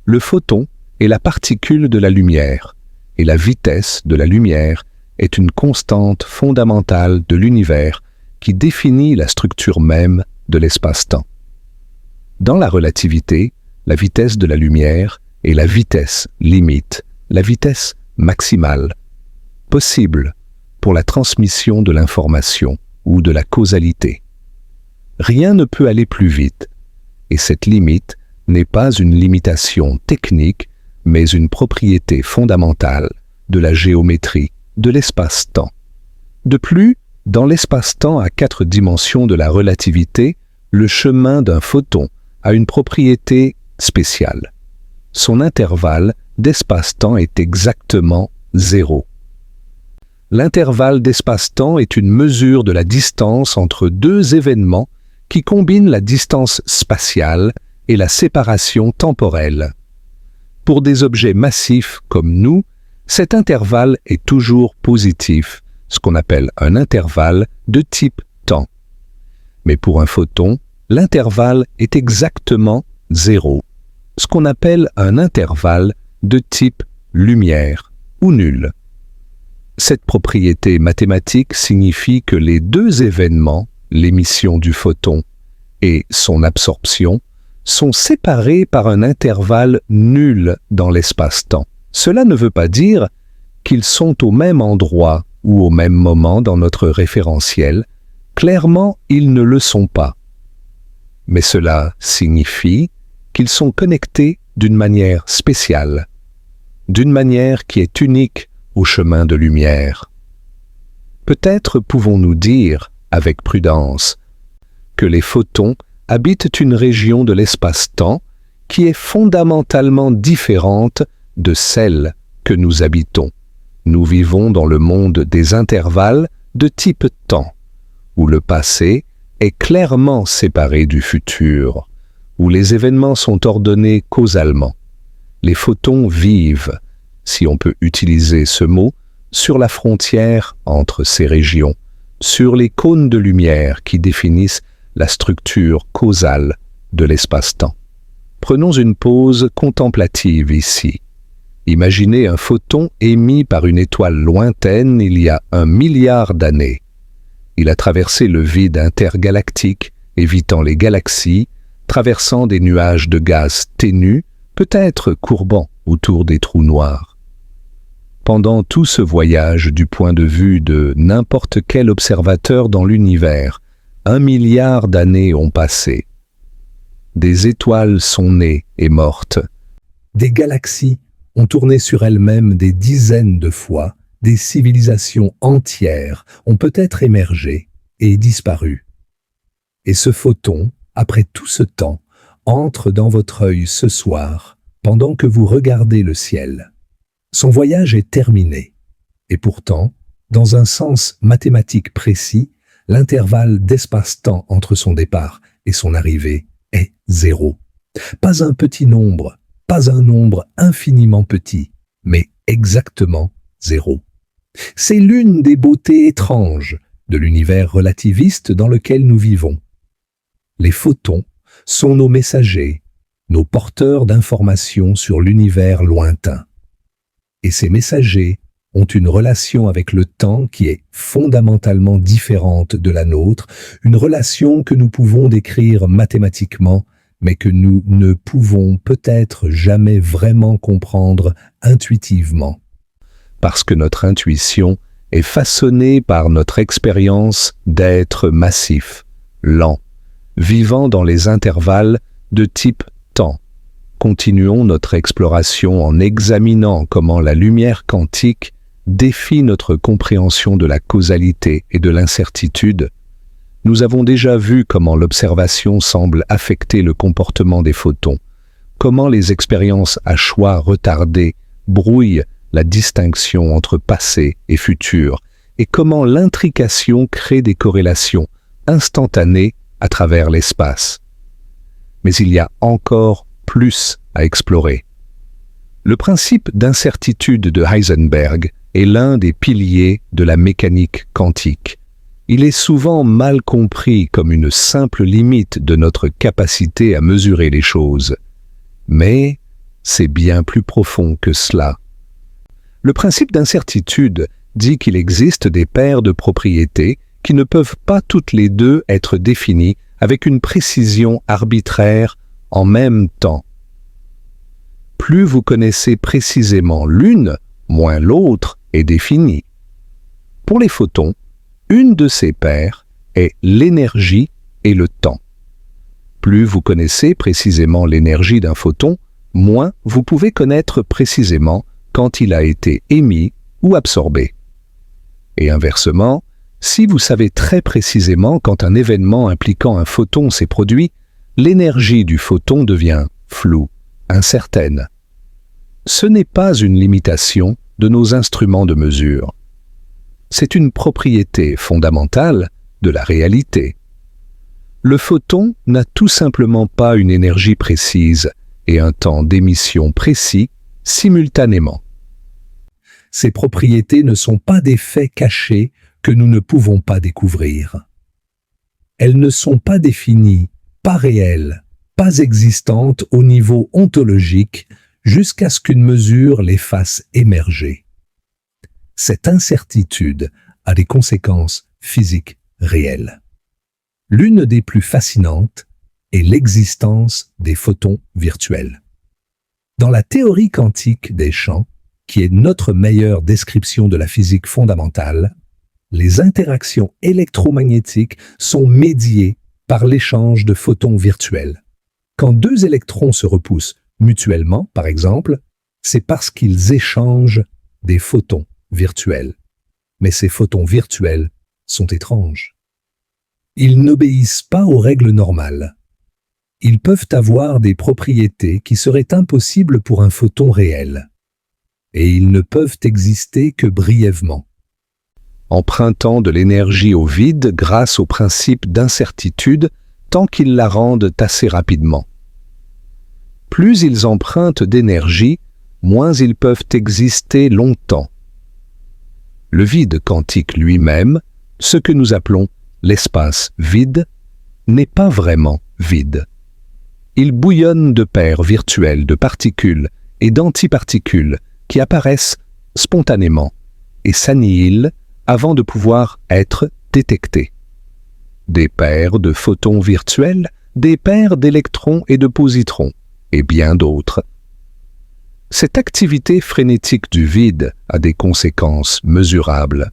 Le photon est la particule de la lumière, et la vitesse de la lumière est une constante fondamentale de l'univers qui définit la structure même de l'espace-temps. Dans la relativité, la vitesse de la lumière est la vitesse limite, la vitesse maximale possible pour la transmission de l'information ou de la causalité. Rien ne peut aller plus vite, et cette limite n'est pas une limitation technique, mais une propriété fondamentale de la géométrie de l'espace-temps. De plus, dans l'espace-temps à 4 dimensions de la relativité, le chemin d'un photon a une propriété spéciale. Son intervalle d'espace-temps est exactement 0. L'intervalle d'espace-temps est une mesure de la distance entre deux événements qui combine la distance spatiale et la séparation temporelle. Pour des objets massifs comme nous, cet intervalle est toujours positif, ce qu'on appelle un intervalle de type temps. Mais pour un photon, l'intervalle est exactement 0, ce qu'on appelle un intervalle de type lumière ou nul. Cette propriété mathématique signifie que les deux événements, l'émission du photon et son absorption, sont séparés par un intervalle nul dans l'espace-temps. Cela ne veut pas dire qu'ils sont au même endroit ou au même moment dans notre référentiel. Clairement, ils ne le sont pas. Mais cela signifie qu'ils sont connectés d'une manière spéciale, d'une manière qui est unique au chemin de lumière. Peut-être pouvons-nous dire, avec prudence, que les photons habitent une région de l'espace-temps qui est fondamentalement différente de celle que nous habitons. Nous vivons dans le monde des intervalles de type temps, où le passé est clairement séparé du futur, où les événements sont ordonnés causalement. Les photons vivent, si on peut utiliser ce mot, sur la frontière entre ces régions, sur les cônes de lumière qui définissent la structure causale de l'espace-temps. Prenons une pause contemplative ici. Imaginez un photon émis par une étoile lointaine il y a 1 milliard d'années. Il a traversé le vide intergalactique, évitant les galaxies, traversant des nuages de gaz ténus, peut-être courbant autour des trous noirs. Pendant tout ce voyage du point de vue de n'importe quel observateur dans l'univers, 1 milliard d'années ont passé. Des étoiles sont nées et mortes. Des galaxies ont tourné sur elles-mêmes des dizaines de fois. Des civilisations entières ont peut-être émergé et disparu. Et ce photon, après tout ce temps, entre dans votre œil ce soir, pendant que vous regardez le ciel. Son voyage est terminé. Et pourtant, dans un sens mathématique précis, l'intervalle d'espace-temps entre son départ et son arrivée est 0. Pas un petit nombre, pas un nombre infiniment petit, mais exactement 0. C'est l'une des beautés étranges de l'univers relativiste dans lequel nous vivons. Les photons sont nos messagers, nos porteurs d'informations sur l'univers lointain. Et ces messagers ont une relation avec le temps qui est fondamentalement différente de la nôtre, une relation que nous pouvons décrire mathématiquement, mais que nous ne pouvons peut-être jamais vraiment comprendre intuitivement. Parce que notre intuition est façonnée par notre expérience d'être massif, lent, vivant dans les intervalles de type temps. Continuons notre exploration en examinant comment la lumière quantique défie notre compréhension de la causalité et de l'incertitude. Nous avons déjà vu comment l'observation semble affecter le comportement des photons, comment les expériences à choix retardés brouillent la distinction entre passé et futur, et comment l'intrication crée des corrélations instantanées à travers l'espace. Mais il y a encore plus à explorer. Le principe d'incertitude de Heisenberg est l'un des piliers de la mécanique quantique. Il est souvent mal compris comme une simple limite de notre capacité à mesurer les choses. Mais c'est bien plus profond que cela. Le principe d'incertitude dit qu'il existe des paires de propriétés qui ne peuvent pas toutes les deux être définies avec une précision arbitraire en même temps. Plus vous connaissez précisément l'une, moins l'autre est définie. Pour les photons, une de ces paires est l'énergie et le temps. Plus vous connaissez précisément l'énergie d'un photon, moins vous pouvez connaître précisément quand il a été émis ou absorbé. Et inversement, si vous savez très précisément quand un événement impliquant un photon s'est produit, l'énergie du photon devient floue, incertaine. Ce n'est pas une limitation de nos instruments de mesure. C'est une propriété fondamentale de la réalité. Le photon n'a tout simplement pas une énergie précise et un temps d'émission précis simultanément. Ces propriétés ne sont pas des faits cachés que nous ne pouvons pas découvrir. Elles ne sont pas définies, pas réelles, pas existantes au niveau ontologique jusqu'à ce qu'une mesure les fasse émerger. Cette incertitude a des conséquences physiques réelles. L'une des plus fascinantes est l'existence des photons virtuels. Dans la théorie quantique des champs, qui est notre meilleure description de la physique fondamentale, les interactions électromagnétiques sont médiées par l'échange de photons virtuels. Quand deux électrons se repoussent mutuellement, par exemple, c'est parce qu'ils échangent des photons virtuels. Mais ces photons virtuels sont étranges. Ils n'obéissent pas aux règles normales. Ils peuvent avoir des propriétés qui seraient impossibles pour un photon réel. Et ils ne peuvent exister que brièvement. Empruntant de l'énergie au vide grâce au principe d'incertitude tant qu'ils la rendent assez rapidement. Plus ils empruntent d'énergie, moins ils peuvent exister longtemps. Le vide quantique lui-même, ce que nous appelons l'espace vide, n'est pas vraiment vide. Il bouillonne de paires virtuelles de particules et d'antiparticules qui apparaissent spontanément et s'annihilent avant de pouvoir être détectés. Des paires de photons virtuels, des paires d'électrons et de positrons, et bien d'autres. Cette activité frénétique du vide a des conséquences mesurables.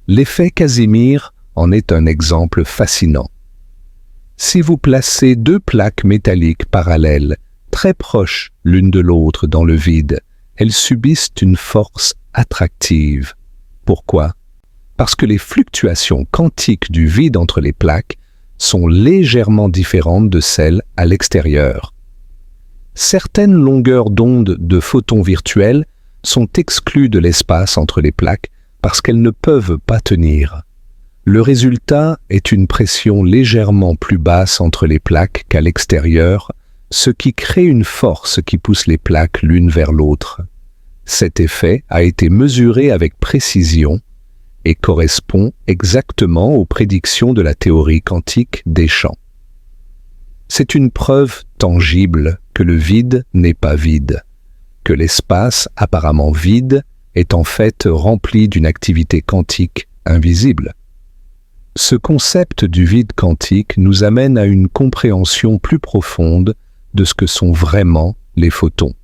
L'effet Casimir en est un exemple fascinant. Si vous placez deux plaques métalliques parallèles, très proches l'une de l'autre dans le vide, elles subissent une force attractive. Pourquoi? Parce que les fluctuations quantiques du vide entre les plaques sont légèrement différentes de celles à l'extérieur. Certaines longueurs d'onde de photons virtuels sont exclues de l'espace entre les plaques parce qu'elles ne peuvent pas tenir. Le résultat est une pression légèrement plus basse entre les plaques qu'à l'extérieur, ce qui crée une force qui pousse les plaques l'une vers l'autre. Cet effet a été mesuré avec précision et correspond exactement aux prédictions de la théorie quantique des champs. C'est une preuve tangible que le vide n'est pas vide, que l'espace apparemment vide est en fait rempli d'une activité quantique invisible. Ce concept du vide quantique nous amène à une compréhension plus profonde de ce que sont vraiment les photons.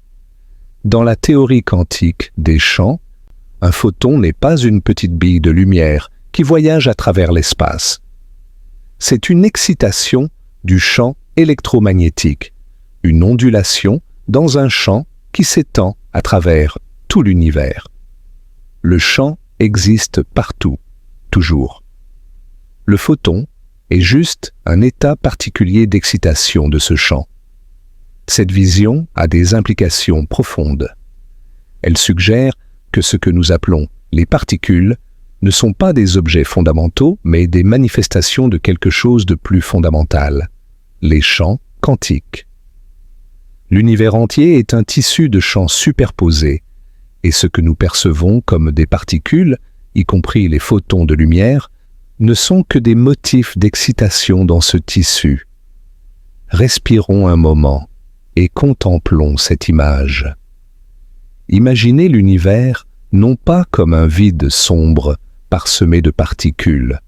Dans la théorie quantique des champs, un photon n'est pas une petite bille de lumière qui voyage à travers l'espace. C'est une excitation du champ électromagnétique, une ondulation dans un champ qui s'étend à travers tout l'univers. Le champ existe partout, toujours. Le photon est juste un état particulier d'excitation de ce champ. Cette vision a des implications profondes. Elle suggère que ce que nous appelons les particules ne sont pas des objets fondamentaux, mais des manifestations de quelque chose de plus fondamental, les champs quantiques. L'univers entier est un tissu de champs superposés, et ce que nous percevons comme des particules, y compris les photons de lumière, ne sont que des motifs d'excitation dans ce tissu. Respirons un moment et contemplons cette image. Imaginez l'univers non pas comme un vide sombre parsemé de particules,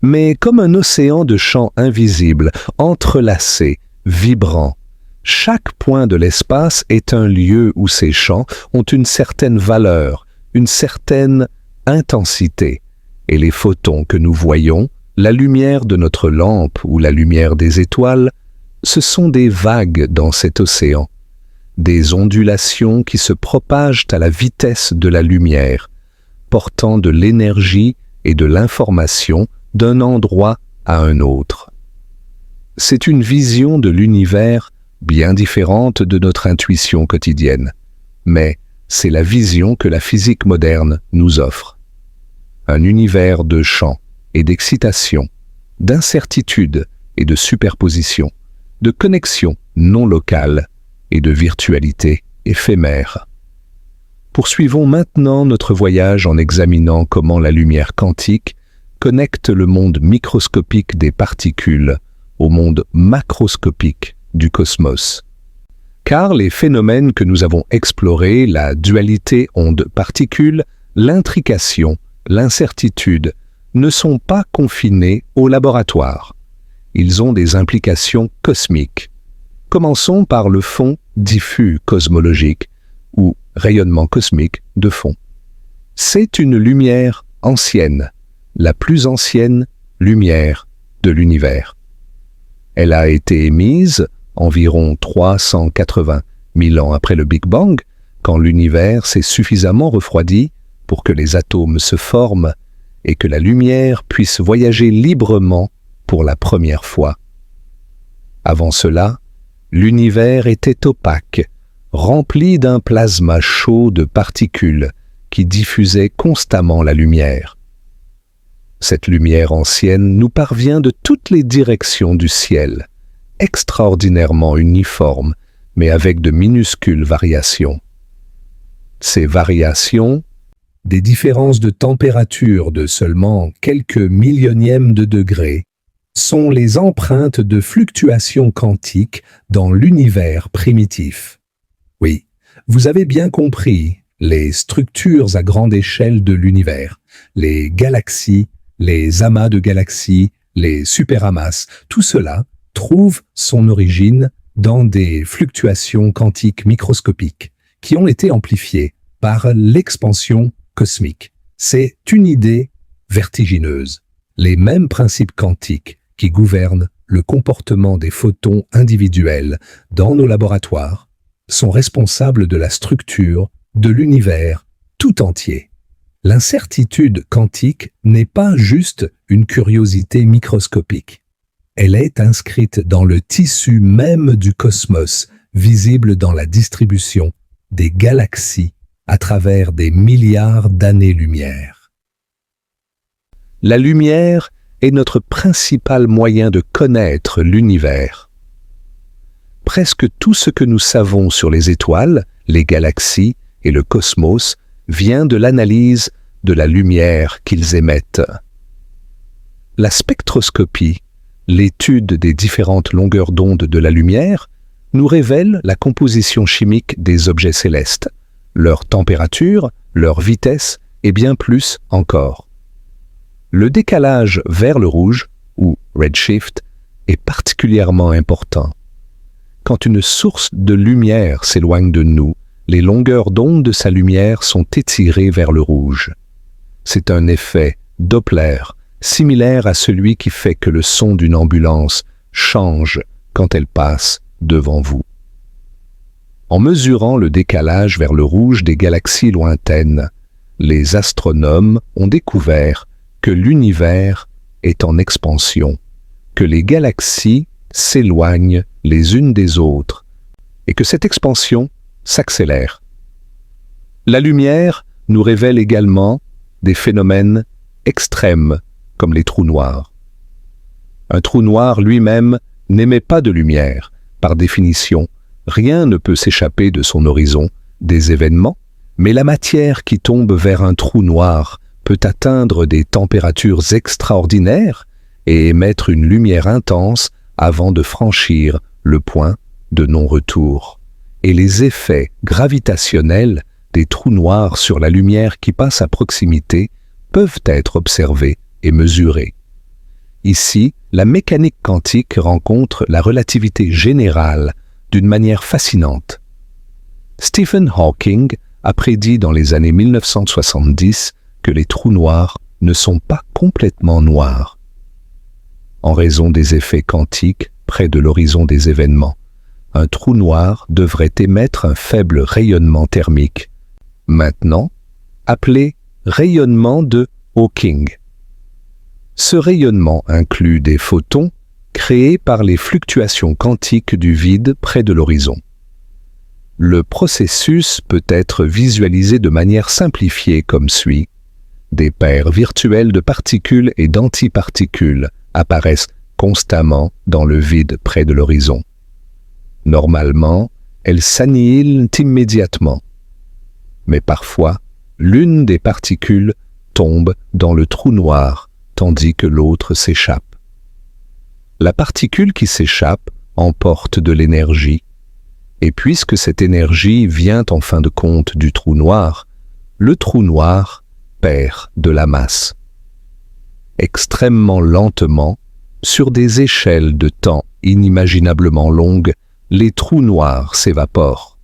mais comme un océan de champs invisibles, entrelacés, vibrants, Chaque point de l'espace est un lieu où ces champs ont une certaine valeur, une certaine intensité, et les photons que nous voyons, la lumière de notre lampe ou la lumière des étoiles, ce sont des vagues dans cet océan, des ondulations qui se propagent à la vitesse de la lumière, portant de l'énergie et de l'information d'un endroit à un autre. C'est une vision de l'univers bien différente de notre intuition quotidienne, mais c'est la vision que la physique moderne nous offre. Un univers de champs et d'excitation, d'incertitude et de superposition, de connexion non locale et de virtualité éphémère. Poursuivons maintenant notre voyage en examinant comment la lumière quantique connecte le monde microscopique des particules au monde macroscopique du cosmos. Car les phénomènes que nous avons explorés, la dualité onde-particule, l'intrication, l'incertitude, ne sont pas confinés au laboratoire. Ils ont des implications cosmiques. Commençons par le fond diffus cosmologique, ou rayonnement cosmique de fond. C'est une lumière ancienne, la plus ancienne lumière de l'univers. Elle a été émise environ 380 000 ans après le Big Bang, quand l'univers s'est suffisamment refroidi pour que les atomes se forment et que la lumière puisse voyager librement pour la première fois. Avant cela, l'univers était opaque, rempli d'un plasma chaud de particules qui diffusait constamment la lumière. Cette lumière ancienne nous parvient de toutes les directions du ciel, extraordinairement uniforme, mais avec de minuscules variations. Ces variations, des différences de température de seulement quelques millionièmes de degrés, sont les empreintes de fluctuations quantiques dans l'univers primitif. Oui, vous avez bien compris, les structures à grande échelle de l'univers, les galaxies, les amas de galaxies, les superamas, tout cela trouve son origine dans des fluctuations quantiques microscopiques qui ont été amplifiées par l'expansion cosmique. C'est une idée vertigineuse. Les mêmes principes quantiques qui gouvernent le comportement des photons individuels dans nos laboratoires sont responsables de la structure de l'univers tout entier. L'incertitude quantique n'est pas juste une curiosité microscopique. Elle est inscrite dans le tissu même du cosmos, visible dans la distribution des galaxies à travers des milliards d'années-lumière. La lumière est notre principal moyen de connaître l'univers. Presque tout ce que nous savons sur les étoiles, les galaxies et le cosmos vient de l'analyse de la lumière qu'ils émettent. La spectroscopie, l'étude des différentes longueurs d'onde de la lumière, nous révèle la composition chimique des objets célestes, leur température, leur vitesse et bien plus encore. Le décalage vers le rouge, ou redshift, est particulièrement important. Quand une source de lumière s'éloigne de nous, les longueurs d'onde de sa lumière sont étirées vers le rouge. C'est un effet Doppler, similaire à celui qui fait que le son d'une ambulance change quand elle passe devant vous. En mesurant le décalage vers le rouge des galaxies lointaines, les astronomes ont découvert que l'univers est en expansion, que les galaxies s'éloignent les unes des autres et que cette expansion s'accélère. La lumière nous révèle également des phénomènes extrêmes comme les trous noirs. Un trou noir lui-même n'émet pas de lumière. Par définition, rien ne peut s'échapper de son horizon des événements, mais la matière qui tombe vers un trou noir peut atteindre des températures extraordinaires et émettre une lumière intense avant de franchir le point de non-retour. Et les effets gravitationnels des trous noirs sur la lumière qui passe à proximité peuvent être observés et mesurés. Ici, la mécanique quantique rencontre la relativité générale d'une manière fascinante. Stephen Hawking a prédit dans les années 1970 que les trous noirs ne sont pas complètement noirs. En raison des effets quantiques près de l'horizon des événements, un trou noir devrait émettre un faible rayonnement thermique, maintenant appelé rayonnement de Hawking. Ce rayonnement inclut des photons créés par les fluctuations quantiques du vide près de l'horizon. Le processus peut être visualisé de manière simplifiée comme suit. Des paires virtuelles de particules et d'antiparticules apparaissent constamment dans le vide près de l'horizon. Normalement, elles s'annihilent immédiatement. Mais parfois, l'une des particules tombe dans le trou noir, tandis que l'autre s'échappe. La particule qui s'échappe emporte de l'énergie, et puisque cette énergie vient en fin de compte du trou noir, le trou noir perd de la masse. Extrêmement lentement, sur des échelles de temps inimaginablement longues, les trous noirs s'évaporent.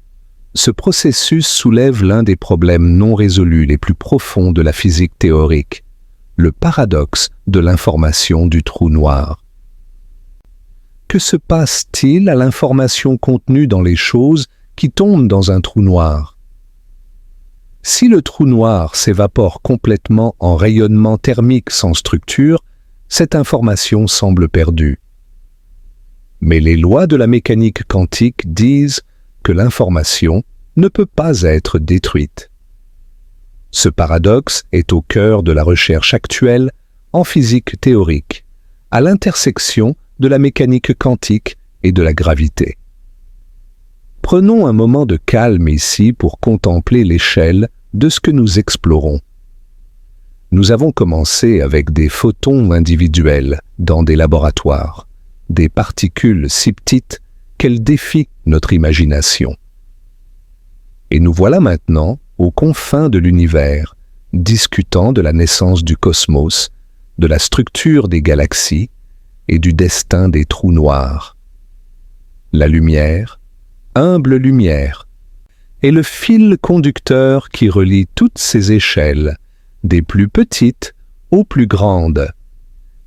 Ce processus soulève l'un des problèmes non résolus les plus profonds de la physique théorique, le paradoxe de l'information du trou noir. Que se passe-t-il à l'information contenue dans les choses qui tombent dans un trou noir? Si le trou noir s'évapore complètement en rayonnement thermique sans structure, cette information semble perdue. Mais les lois de la mécanique quantique disent que l'information ne peut pas être détruite. Ce paradoxe est au cœur de la recherche actuelle en physique théorique, à l'intersection de la mécanique quantique et de la gravité. Prenons un moment de calme ici pour contempler l'échelle de ce que nous explorons. Nous avons commencé avec des photons individuels dans des laboratoires, des particules si petites qu'elles défient notre imagination. Et nous voilà maintenant aux confins de l'univers, discutant de la naissance du cosmos, de la structure des galaxies et du destin des trous noirs. La lumière, humble lumière, est le fil conducteur qui relie toutes ces échelles, des plus petites aux plus grandes.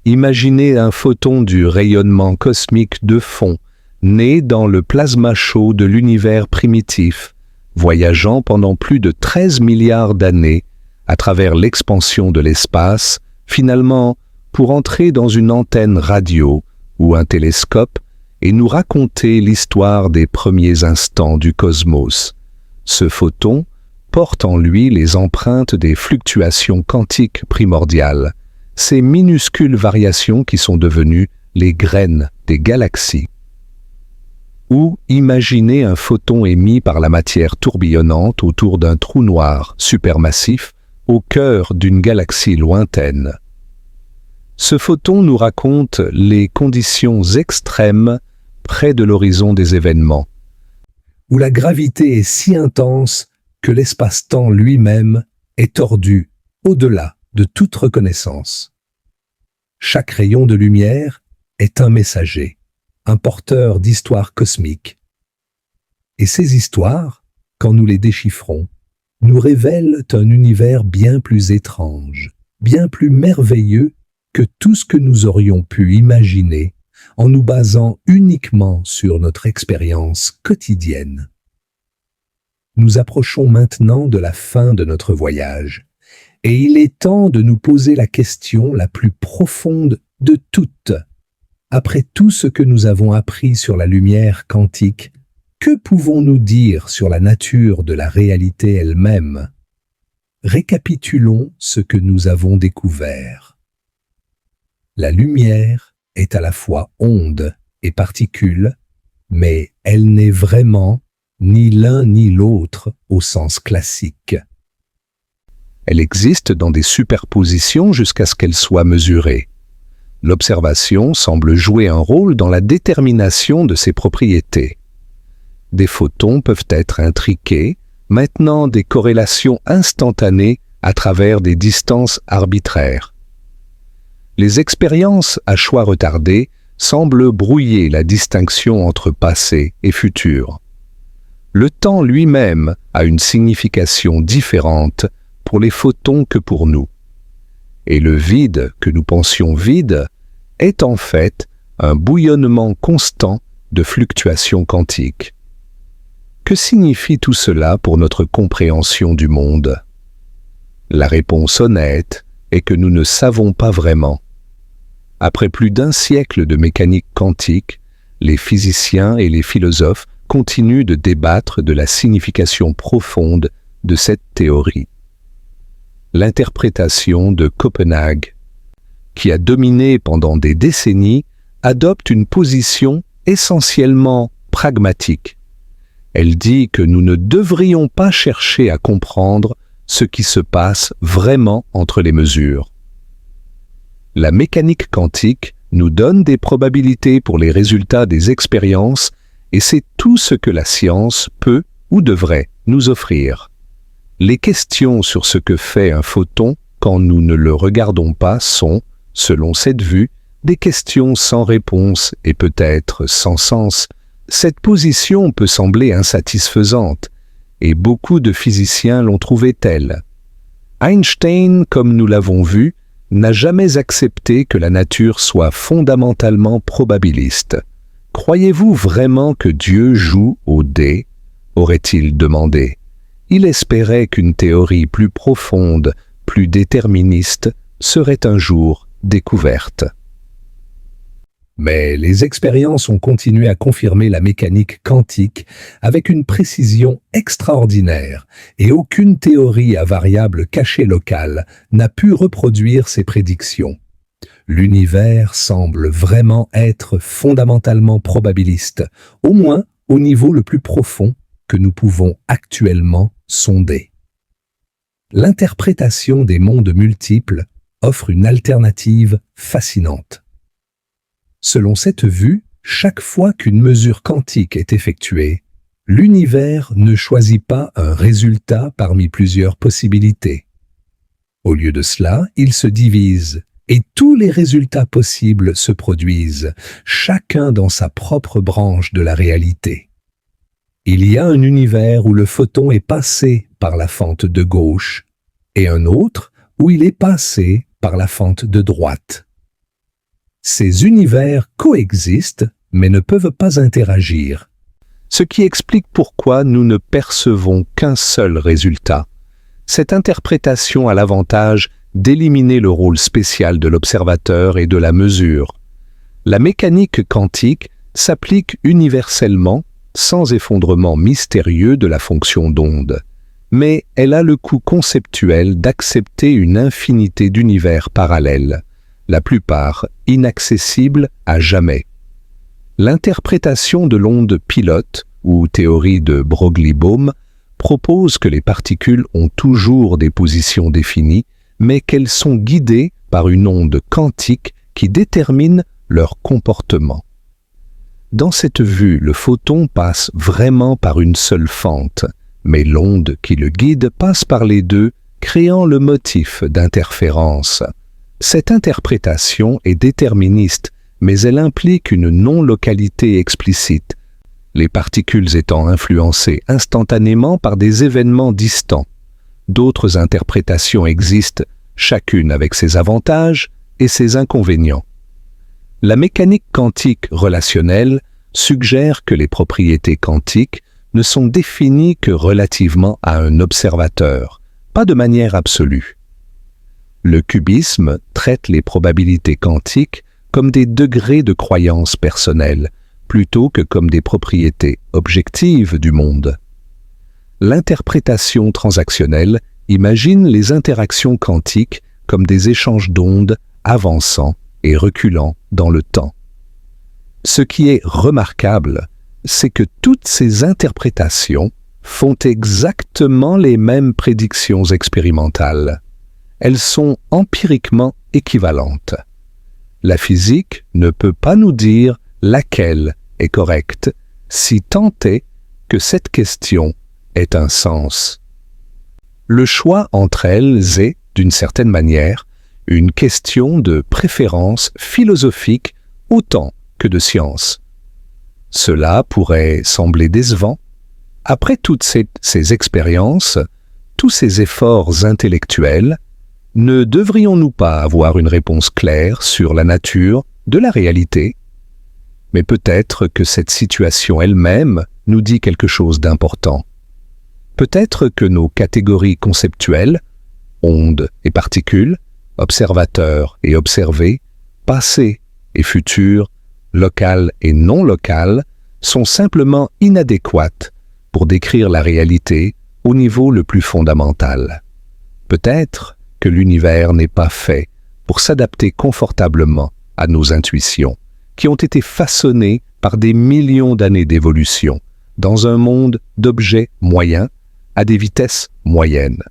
Imaginez un photon du rayonnement cosmique de fond, né dans le plasma chaud de l'univers primitif, voyageant pendant plus de 13 milliards d'années à travers l'expansion de l'espace, finalement pour entrer dans une antenne radio ou un télescope et nous raconter l'histoire des premiers instants du cosmos. Ce photon porte en lui les empreintes des fluctuations quantiques primordiales, ces minuscules variations qui sont devenues les graines des galaxies. Ou imaginez un photon émis par la matière tourbillonnante autour d'un trou noir supermassif au cœur d'une galaxie lointaine. Ce photon nous raconte les conditions extrêmes près de l'horizon des événements, où la gravité est si intense que l'espace-temps lui-même est tordu au-delà de toute reconnaissance. Chaque rayon de lumière est un messager, un porteur d'histoires cosmiques. Et ces histoires, quand nous les déchiffrons, nous révèlent un univers bien plus étrange, bien plus merveilleux que tout ce que nous aurions pu imaginer en nous basant uniquement sur notre expérience quotidienne. Nous approchons maintenant de la fin de notre voyage, et il est temps de nous poser la question la plus profonde de toutes. Après tout ce que nous avons appris sur la lumière quantique, que pouvons-nous dire sur la nature de la réalité elle-même? Récapitulons ce que nous avons découvert. La lumière est à la fois onde et particule, mais elle n'est vraiment ni l'un ni l'autre au sens classique. Elle existe dans des superpositions jusqu'à ce qu'elle soit mesurée. L'observation semble jouer un rôle dans la détermination de ses propriétés. Des photons peuvent être intriqués, maintenant des corrélations instantanées à travers des distances arbitraires. Les expériences à choix retardés semble brouiller la distinction entre passé et futur. Le temps lui-même a une signification différente pour les photons que pour nous. Et le vide que nous pensions vide est en fait un bouillonnement constant de fluctuations quantiques. Que signifie tout cela pour notre compréhension du monde? La réponse honnête est que nous ne savons pas vraiment. Après plus d'un siècle de mécanique quantique, les physiciens et les philosophes continuent de débattre de la signification profonde de cette théorie. L'interprétation de Copenhague, qui a dominé pendant des décennies, adopte une position essentiellement pragmatique. Elle dit que nous ne devrions pas chercher à comprendre ce qui se passe vraiment entre les mesures. La mécanique quantique nous donne des probabilités pour les résultats des expériences et c'est tout ce que la science peut ou devrait nous offrir. Les questions sur ce que fait un photon quand nous ne le regardons pas sont, selon cette vue, des questions sans réponse et peut-être sans sens. Cette position peut sembler insatisfaisante, et beaucoup de physiciens l'ont trouvée telle. Einstein, comme nous l'avons vu, n'a jamais accepté que la nature soit fondamentalement probabiliste. « Croyez-vous vraiment que Dieu joue aux dés ?» aurait-il demandé. Il espérait qu'une théorie plus profonde, plus déterministe, serait un jour découverte. Mais les expériences ont continué à confirmer la mécanique quantique avec une précision extraordinaire et aucune théorie à variable cachée locale n'a pu reproduire ces prédictions. L'univers semble vraiment être fondamentalement probabiliste, au moins au niveau le plus profond que nous pouvons actuellement sonder. L'interprétation des mondes multiples offre une alternative fascinante. Selon cette vue, chaque fois qu'une mesure quantique est effectuée, l'univers ne choisit pas un résultat parmi plusieurs possibilités. Au lieu de cela, il se divise et tous les résultats possibles se produisent, chacun dans sa propre branche de la réalité. Il y a un univers où le photon est passé par la fente de gauche et un autre où il est passé par la fente de droite. Ces univers coexistent mais ne peuvent pas interagir, ce qui explique pourquoi nous ne percevons qu'un seul résultat. Cette interprétation a l'avantage d'éliminer le rôle spécial de l'observateur et de la mesure. La mécanique quantique s'applique universellement sans effondrement mystérieux de la fonction d'onde, mais elle a le coût conceptuel d'accepter une infinité d'univers parallèles, la plupart inaccessibles à jamais. L'interprétation de l'onde pilote, ou théorie de Broglie-Bohm, propose que les particules ont toujours des positions définies, mais qu'elles sont guidées par une onde quantique qui détermine leur comportement. Dans cette vue, le photon passe vraiment par une seule fente, mais l'onde qui le guide passe par les deux, créant le motif d'interférence. Cette interprétation est déterministe, mais elle implique une non-localité explicite, les particules étant influencées instantanément par des événements distants. D'autres interprétations existent, chacune avec ses avantages et ses inconvénients. La mécanique quantique relationnelle suggère que les propriétés quantiques ne sont définies que relativement à un observateur, pas de manière absolue. Le cubisme traite les probabilités quantiques comme des degrés de croyance personnelle, plutôt que comme des propriétés objectives du monde. L'interprétation transactionnelle imagine les interactions quantiques comme des échanges d'ondes avançant et reculant dans le temps. Ce qui est remarquable, c'est que toutes ces interprétations font exactement les mêmes prédictions expérimentales. Elles sont empiriquement équivalentes. La physique ne peut pas nous dire laquelle est correcte, si tant est que cette question ait un sens. Le choix entre elles est, d'une certaine manière, une question de préférence philosophique autant que de science. Cela pourrait sembler décevant. Après toutes ces expériences, tous ces efforts intellectuels, ne devrions-nous pas avoir une réponse claire sur la nature de la réalité? Mais peut-être que cette situation elle-même nous dit quelque chose d'important. Peut-être que nos catégories conceptuelles, ondes et particules, observateurs et observés, passé et futur, local et non local, sont simplement inadéquates pour décrire la réalité au niveau le plus fondamental. Peut-être que l'univers n'est pas fait pour s'adapter confortablement à nos intuitions, qui ont été façonnées par des millions d'années d'évolution, dans un monde d'objets moyens, à des vitesses moyennes.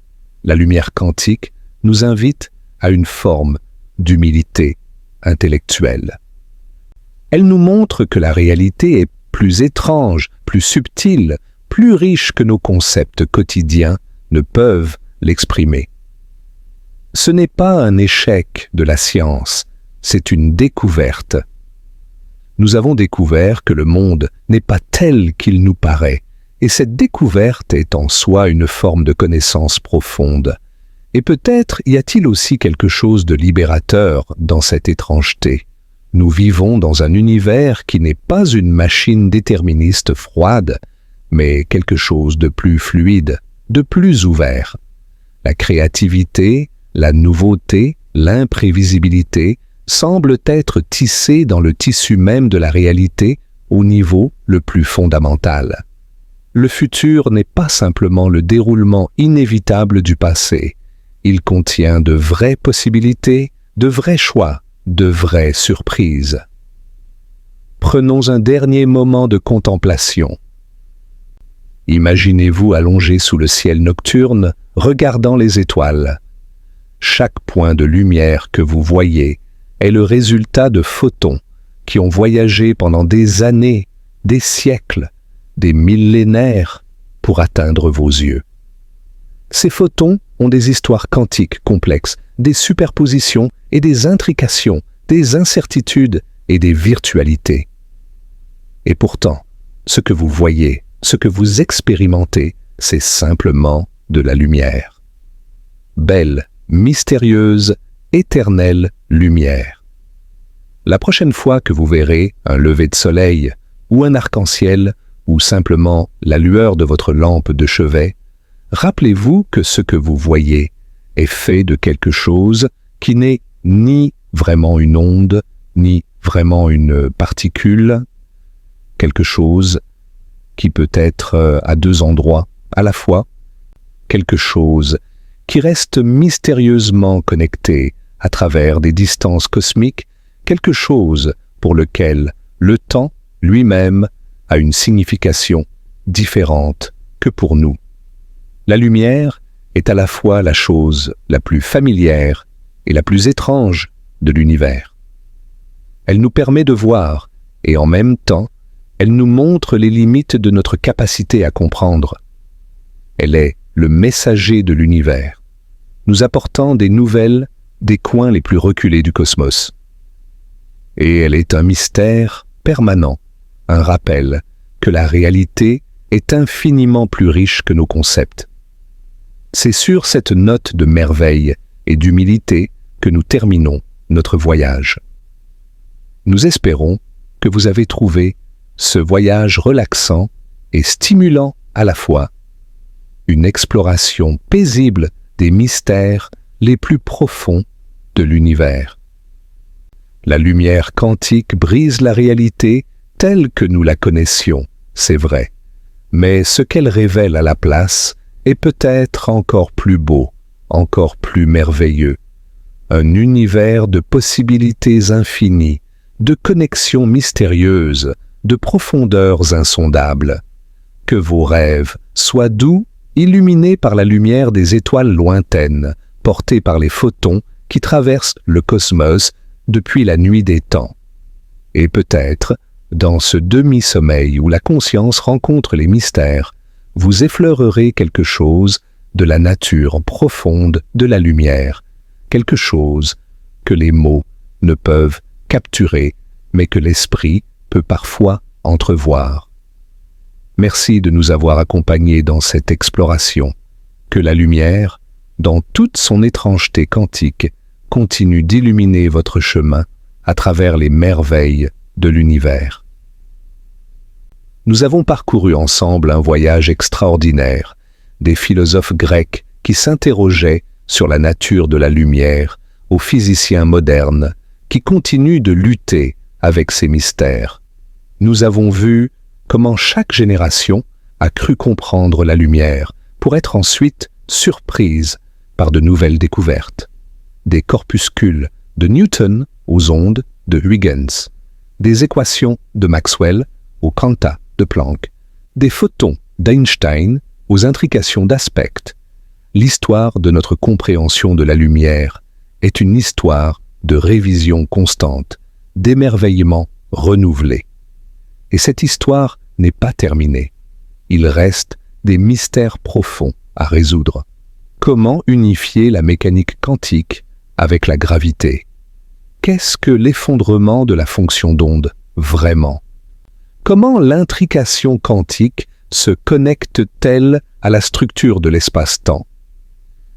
La lumière quantique nous invite à une forme d'humilité intellectuelle. Elle nous montre que la réalité est plus étrange, plus subtile, plus riche que nos concepts quotidiens ne peuvent l'exprimer. Ce n'est pas un échec de la science, c'est une découverte. Nous avons découvert que le monde n'est pas tel qu'il nous paraît, et cette découverte est en soi une forme de connaissance profonde. Et peut-être y a-t-il aussi quelque chose de libérateur dans cette étrangeté. Nous vivons dans un univers qui n'est pas une machine déterministe froide, mais quelque chose de plus fluide, de plus ouvert. La créativité, la nouveauté, l'imprévisibilité semblent être tissées dans le tissu même de la réalité au niveau le plus fondamental. Le futur n'est pas simplement le déroulement inévitable du passé. Il contient de vraies possibilités, de vrais choix, de vraies surprises. Prenons un dernier moment de contemplation. Imaginez-vous allongé sous le ciel nocturne, regardant les étoiles. Chaque point de lumière que vous voyez est le résultat de photons qui ont voyagé pendant des années, des siècles, des millénaires pour atteindre vos yeux. Ces photons ont des histoires quantiques complexes, des superpositions et des intrications, des incertitudes et des virtualités. Et pourtant, ce que vous voyez, ce que vous expérimentez, c'est simplement de la lumière. Belle, mystérieuse, éternelle lumière. La prochaine fois que vous verrez un lever de soleil ou un arc-en-ciel ou simplement la lueur de votre lampe de chevet, rappelez-vous que ce que vous voyez est fait de quelque chose qui n'est ni vraiment une onde, ni vraiment une particule, quelque chose qui peut être à deux endroits à la fois, quelque chose qui reste mystérieusement connecté à travers des distances cosmiques, quelque chose pour lequel le temps lui-même a une signification différente que pour nous. La lumière est à la fois la chose la plus familière et la plus étrange de l'univers. Elle nous permet de voir, et en même temps, elle nous montre les limites de notre capacité à comprendre. Elle est le messager de l'univers, nous apportant des nouvelles des coins les plus reculés du cosmos. Et elle est un mystère permanent, un rappel que la réalité est infiniment plus riche que nos concepts. C'est sur cette note de merveille et d'humilité que nous terminons notre voyage. Nous espérons que vous avez trouvé ce voyage relaxant et stimulant à la fois, une exploration paisible des mystères les plus profonds de l'univers. La lumière quantique brise la réalité telle que nous la connaissions, c'est vrai, mais ce qu'elle révèle à la place est peut-être encore plus beau, encore plus merveilleux. Un univers de possibilités infinies, de connexions mystérieuses, de profondeurs insondables. Que vos rêves soient doux, illuminés par la lumière des étoiles lointaines, portés par les photons qui traversent le cosmos depuis la nuit des temps. Et peut-être, dans ce demi-sommeil où la conscience rencontre les mystères, vous effleurerez quelque chose de la nature profonde de la lumière, quelque chose que les mots ne peuvent capturer mais que l'esprit peut parfois entrevoir. Merci de nous avoir accompagnés dans cette exploration. Que la lumière, dans toute son étrangeté quantique, continue d'illuminer votre chemin à travers les merveilles de l'univers. Nous avons parcouru ensemble un voyage extraordinaire, des philosophes grecs qui s'interrogeaient sur la nature de la lumière, aux physiciens modernes qui continuent de lutter avec ces mystères. Nous avons vu comment chaque génération a cru comprendre la lumière pour être ensuite surprise par de nouvelles découvertes. Des corpuscules de Newton aux ondes de Huygens, des équations de Maxwell aux quanta de Planck, des photons d'Einstein aux intrications d'aspect. L'histoire de notre compréhension de la lumière est une histoire de révision constante, d'émerveillement renouvelé. Et cette histoire n'est pas terminée. Il reste des mystères profonds à résoudre. Comment unifier la mécanique quantique avec la gravité? Qu'est-ce que l'effondrement de la fonction d'onde vraiment? Comment l'intrication quantique se connecte-t-elle à la structure de l'espace-temps?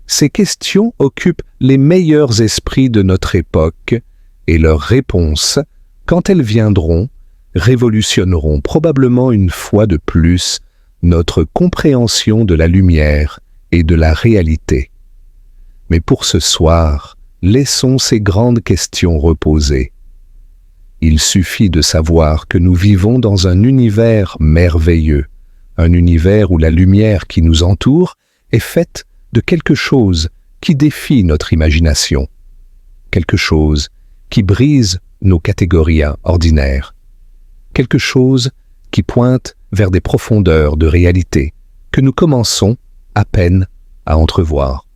Ces questions occupent les meilleurs esprits de notre époque et leurs réponses, quand elles viendront, révolutionneront probablement une fois de plus notre compréhension de la lumière et de la réalité. Mais pour ce soir, laissons ces grandes questions reposer. Il suffit de savoir que nous vivons dans un univers merveilleux, un univers où la lumière qui nous entoure est faite de quelque chose qui défie notre imagination, quelque chose qui brise nos catégories ordinaires, quelque chose qui pointe vers des profondeurs de réalité que nous commençons à peine à entrevoir.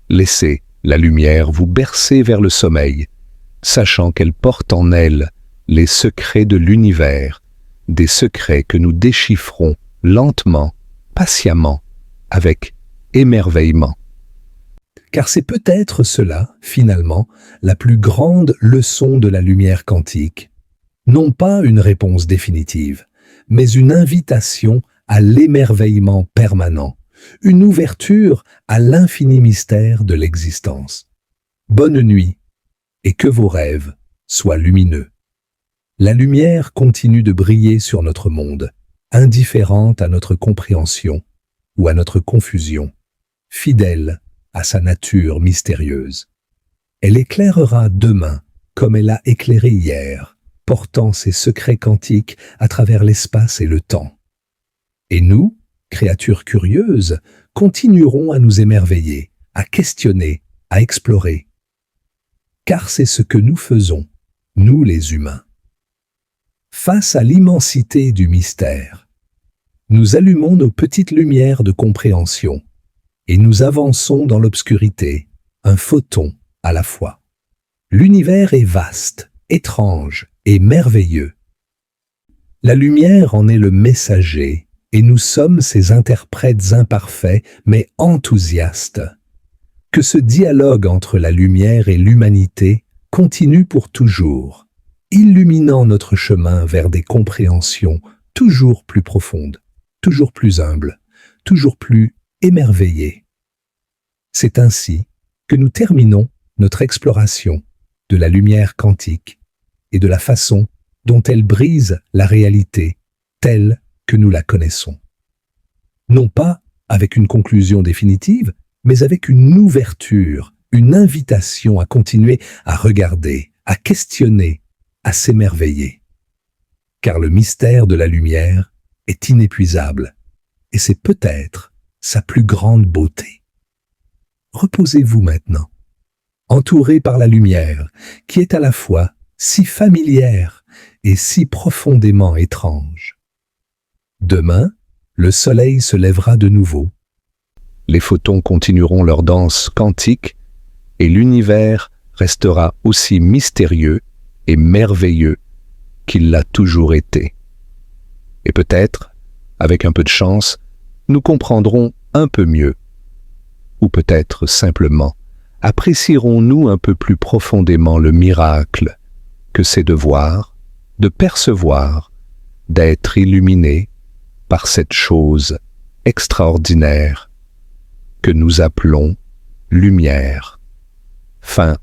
Laissez la lumière vous bercer vers le sommeil, sachant qu'elle porte en elle les secrets de l'univers, des secrets que nous déchiffrons lentement, patiemment, avec émerveillement. Car c'est peut-être cela, finalement, la plus grande leçon de la lumière quantique. Non pas une réponse définitive, mais une invitation à l'émerveillement permanent, une ouverture à l'infini mystère de l'existence. Bonne nuit, et que vos rêves soient lumineux. La lumière continue de briller sur notre monde, indifférente à notre compréhension ou à notre confusion, fidèle à sa nature mystérieuse. Elle éclairera demain comme elle a éclairé hier, portant ses secrets quantiques à travers l'espace et le temps. Et nous, créatures curieuses, continuerons à nous émerveiller, à questionner, à explorer. Car c'est ce que nous faisons, nous les humains. Face à l'immensité du mystère, nous allumons nos petites lumières de compréhension et nous avançons dans l'obscurité, un photon à la fois. L'univers est vaste, étrange et merveilleux. La lumière en est le messager et nous sommes ses interprètes imparfaits mais enthousiastes. Que ce dialogue entre la lumière et l'humanité continue pour toujours, illuminant notre chemin vers des compréhensions toujours plus profondes, toujours plus humbles, toujours plus émerveillées. C'est ainsi que nous terminons notre exploration de la lumière quantique et de la façon dont elle brise la réalité telle que nous la connaissons. Non pas avec une conclusion définitive, mais avec une ouverture, une invitation à continuer à regarder, à questionner, à s'émerveiller. Car le mystère de la lumière est inépuisable, et c'est peut-être sa plus grande beauté. Reposez-vous maintenant, entouré par la lumière, qui est à la fois si familière et si profondément étrange. Demain, le soleil se lèvera de nouveau. Les photons continueront leur danse quantique et l'univers restera aussi mystérieux et merveilleux qu'il l'a toujours été. Et peut-être, avec un peu de chance, nous comprendrons un peu mieux. Ou peut-être simplement, apprécierons-nous un peu plus profondément le miracle que c'est de voir de percevoir, d'être illuminé par cette chose extraordinaire que nous appelons lumière. Fin.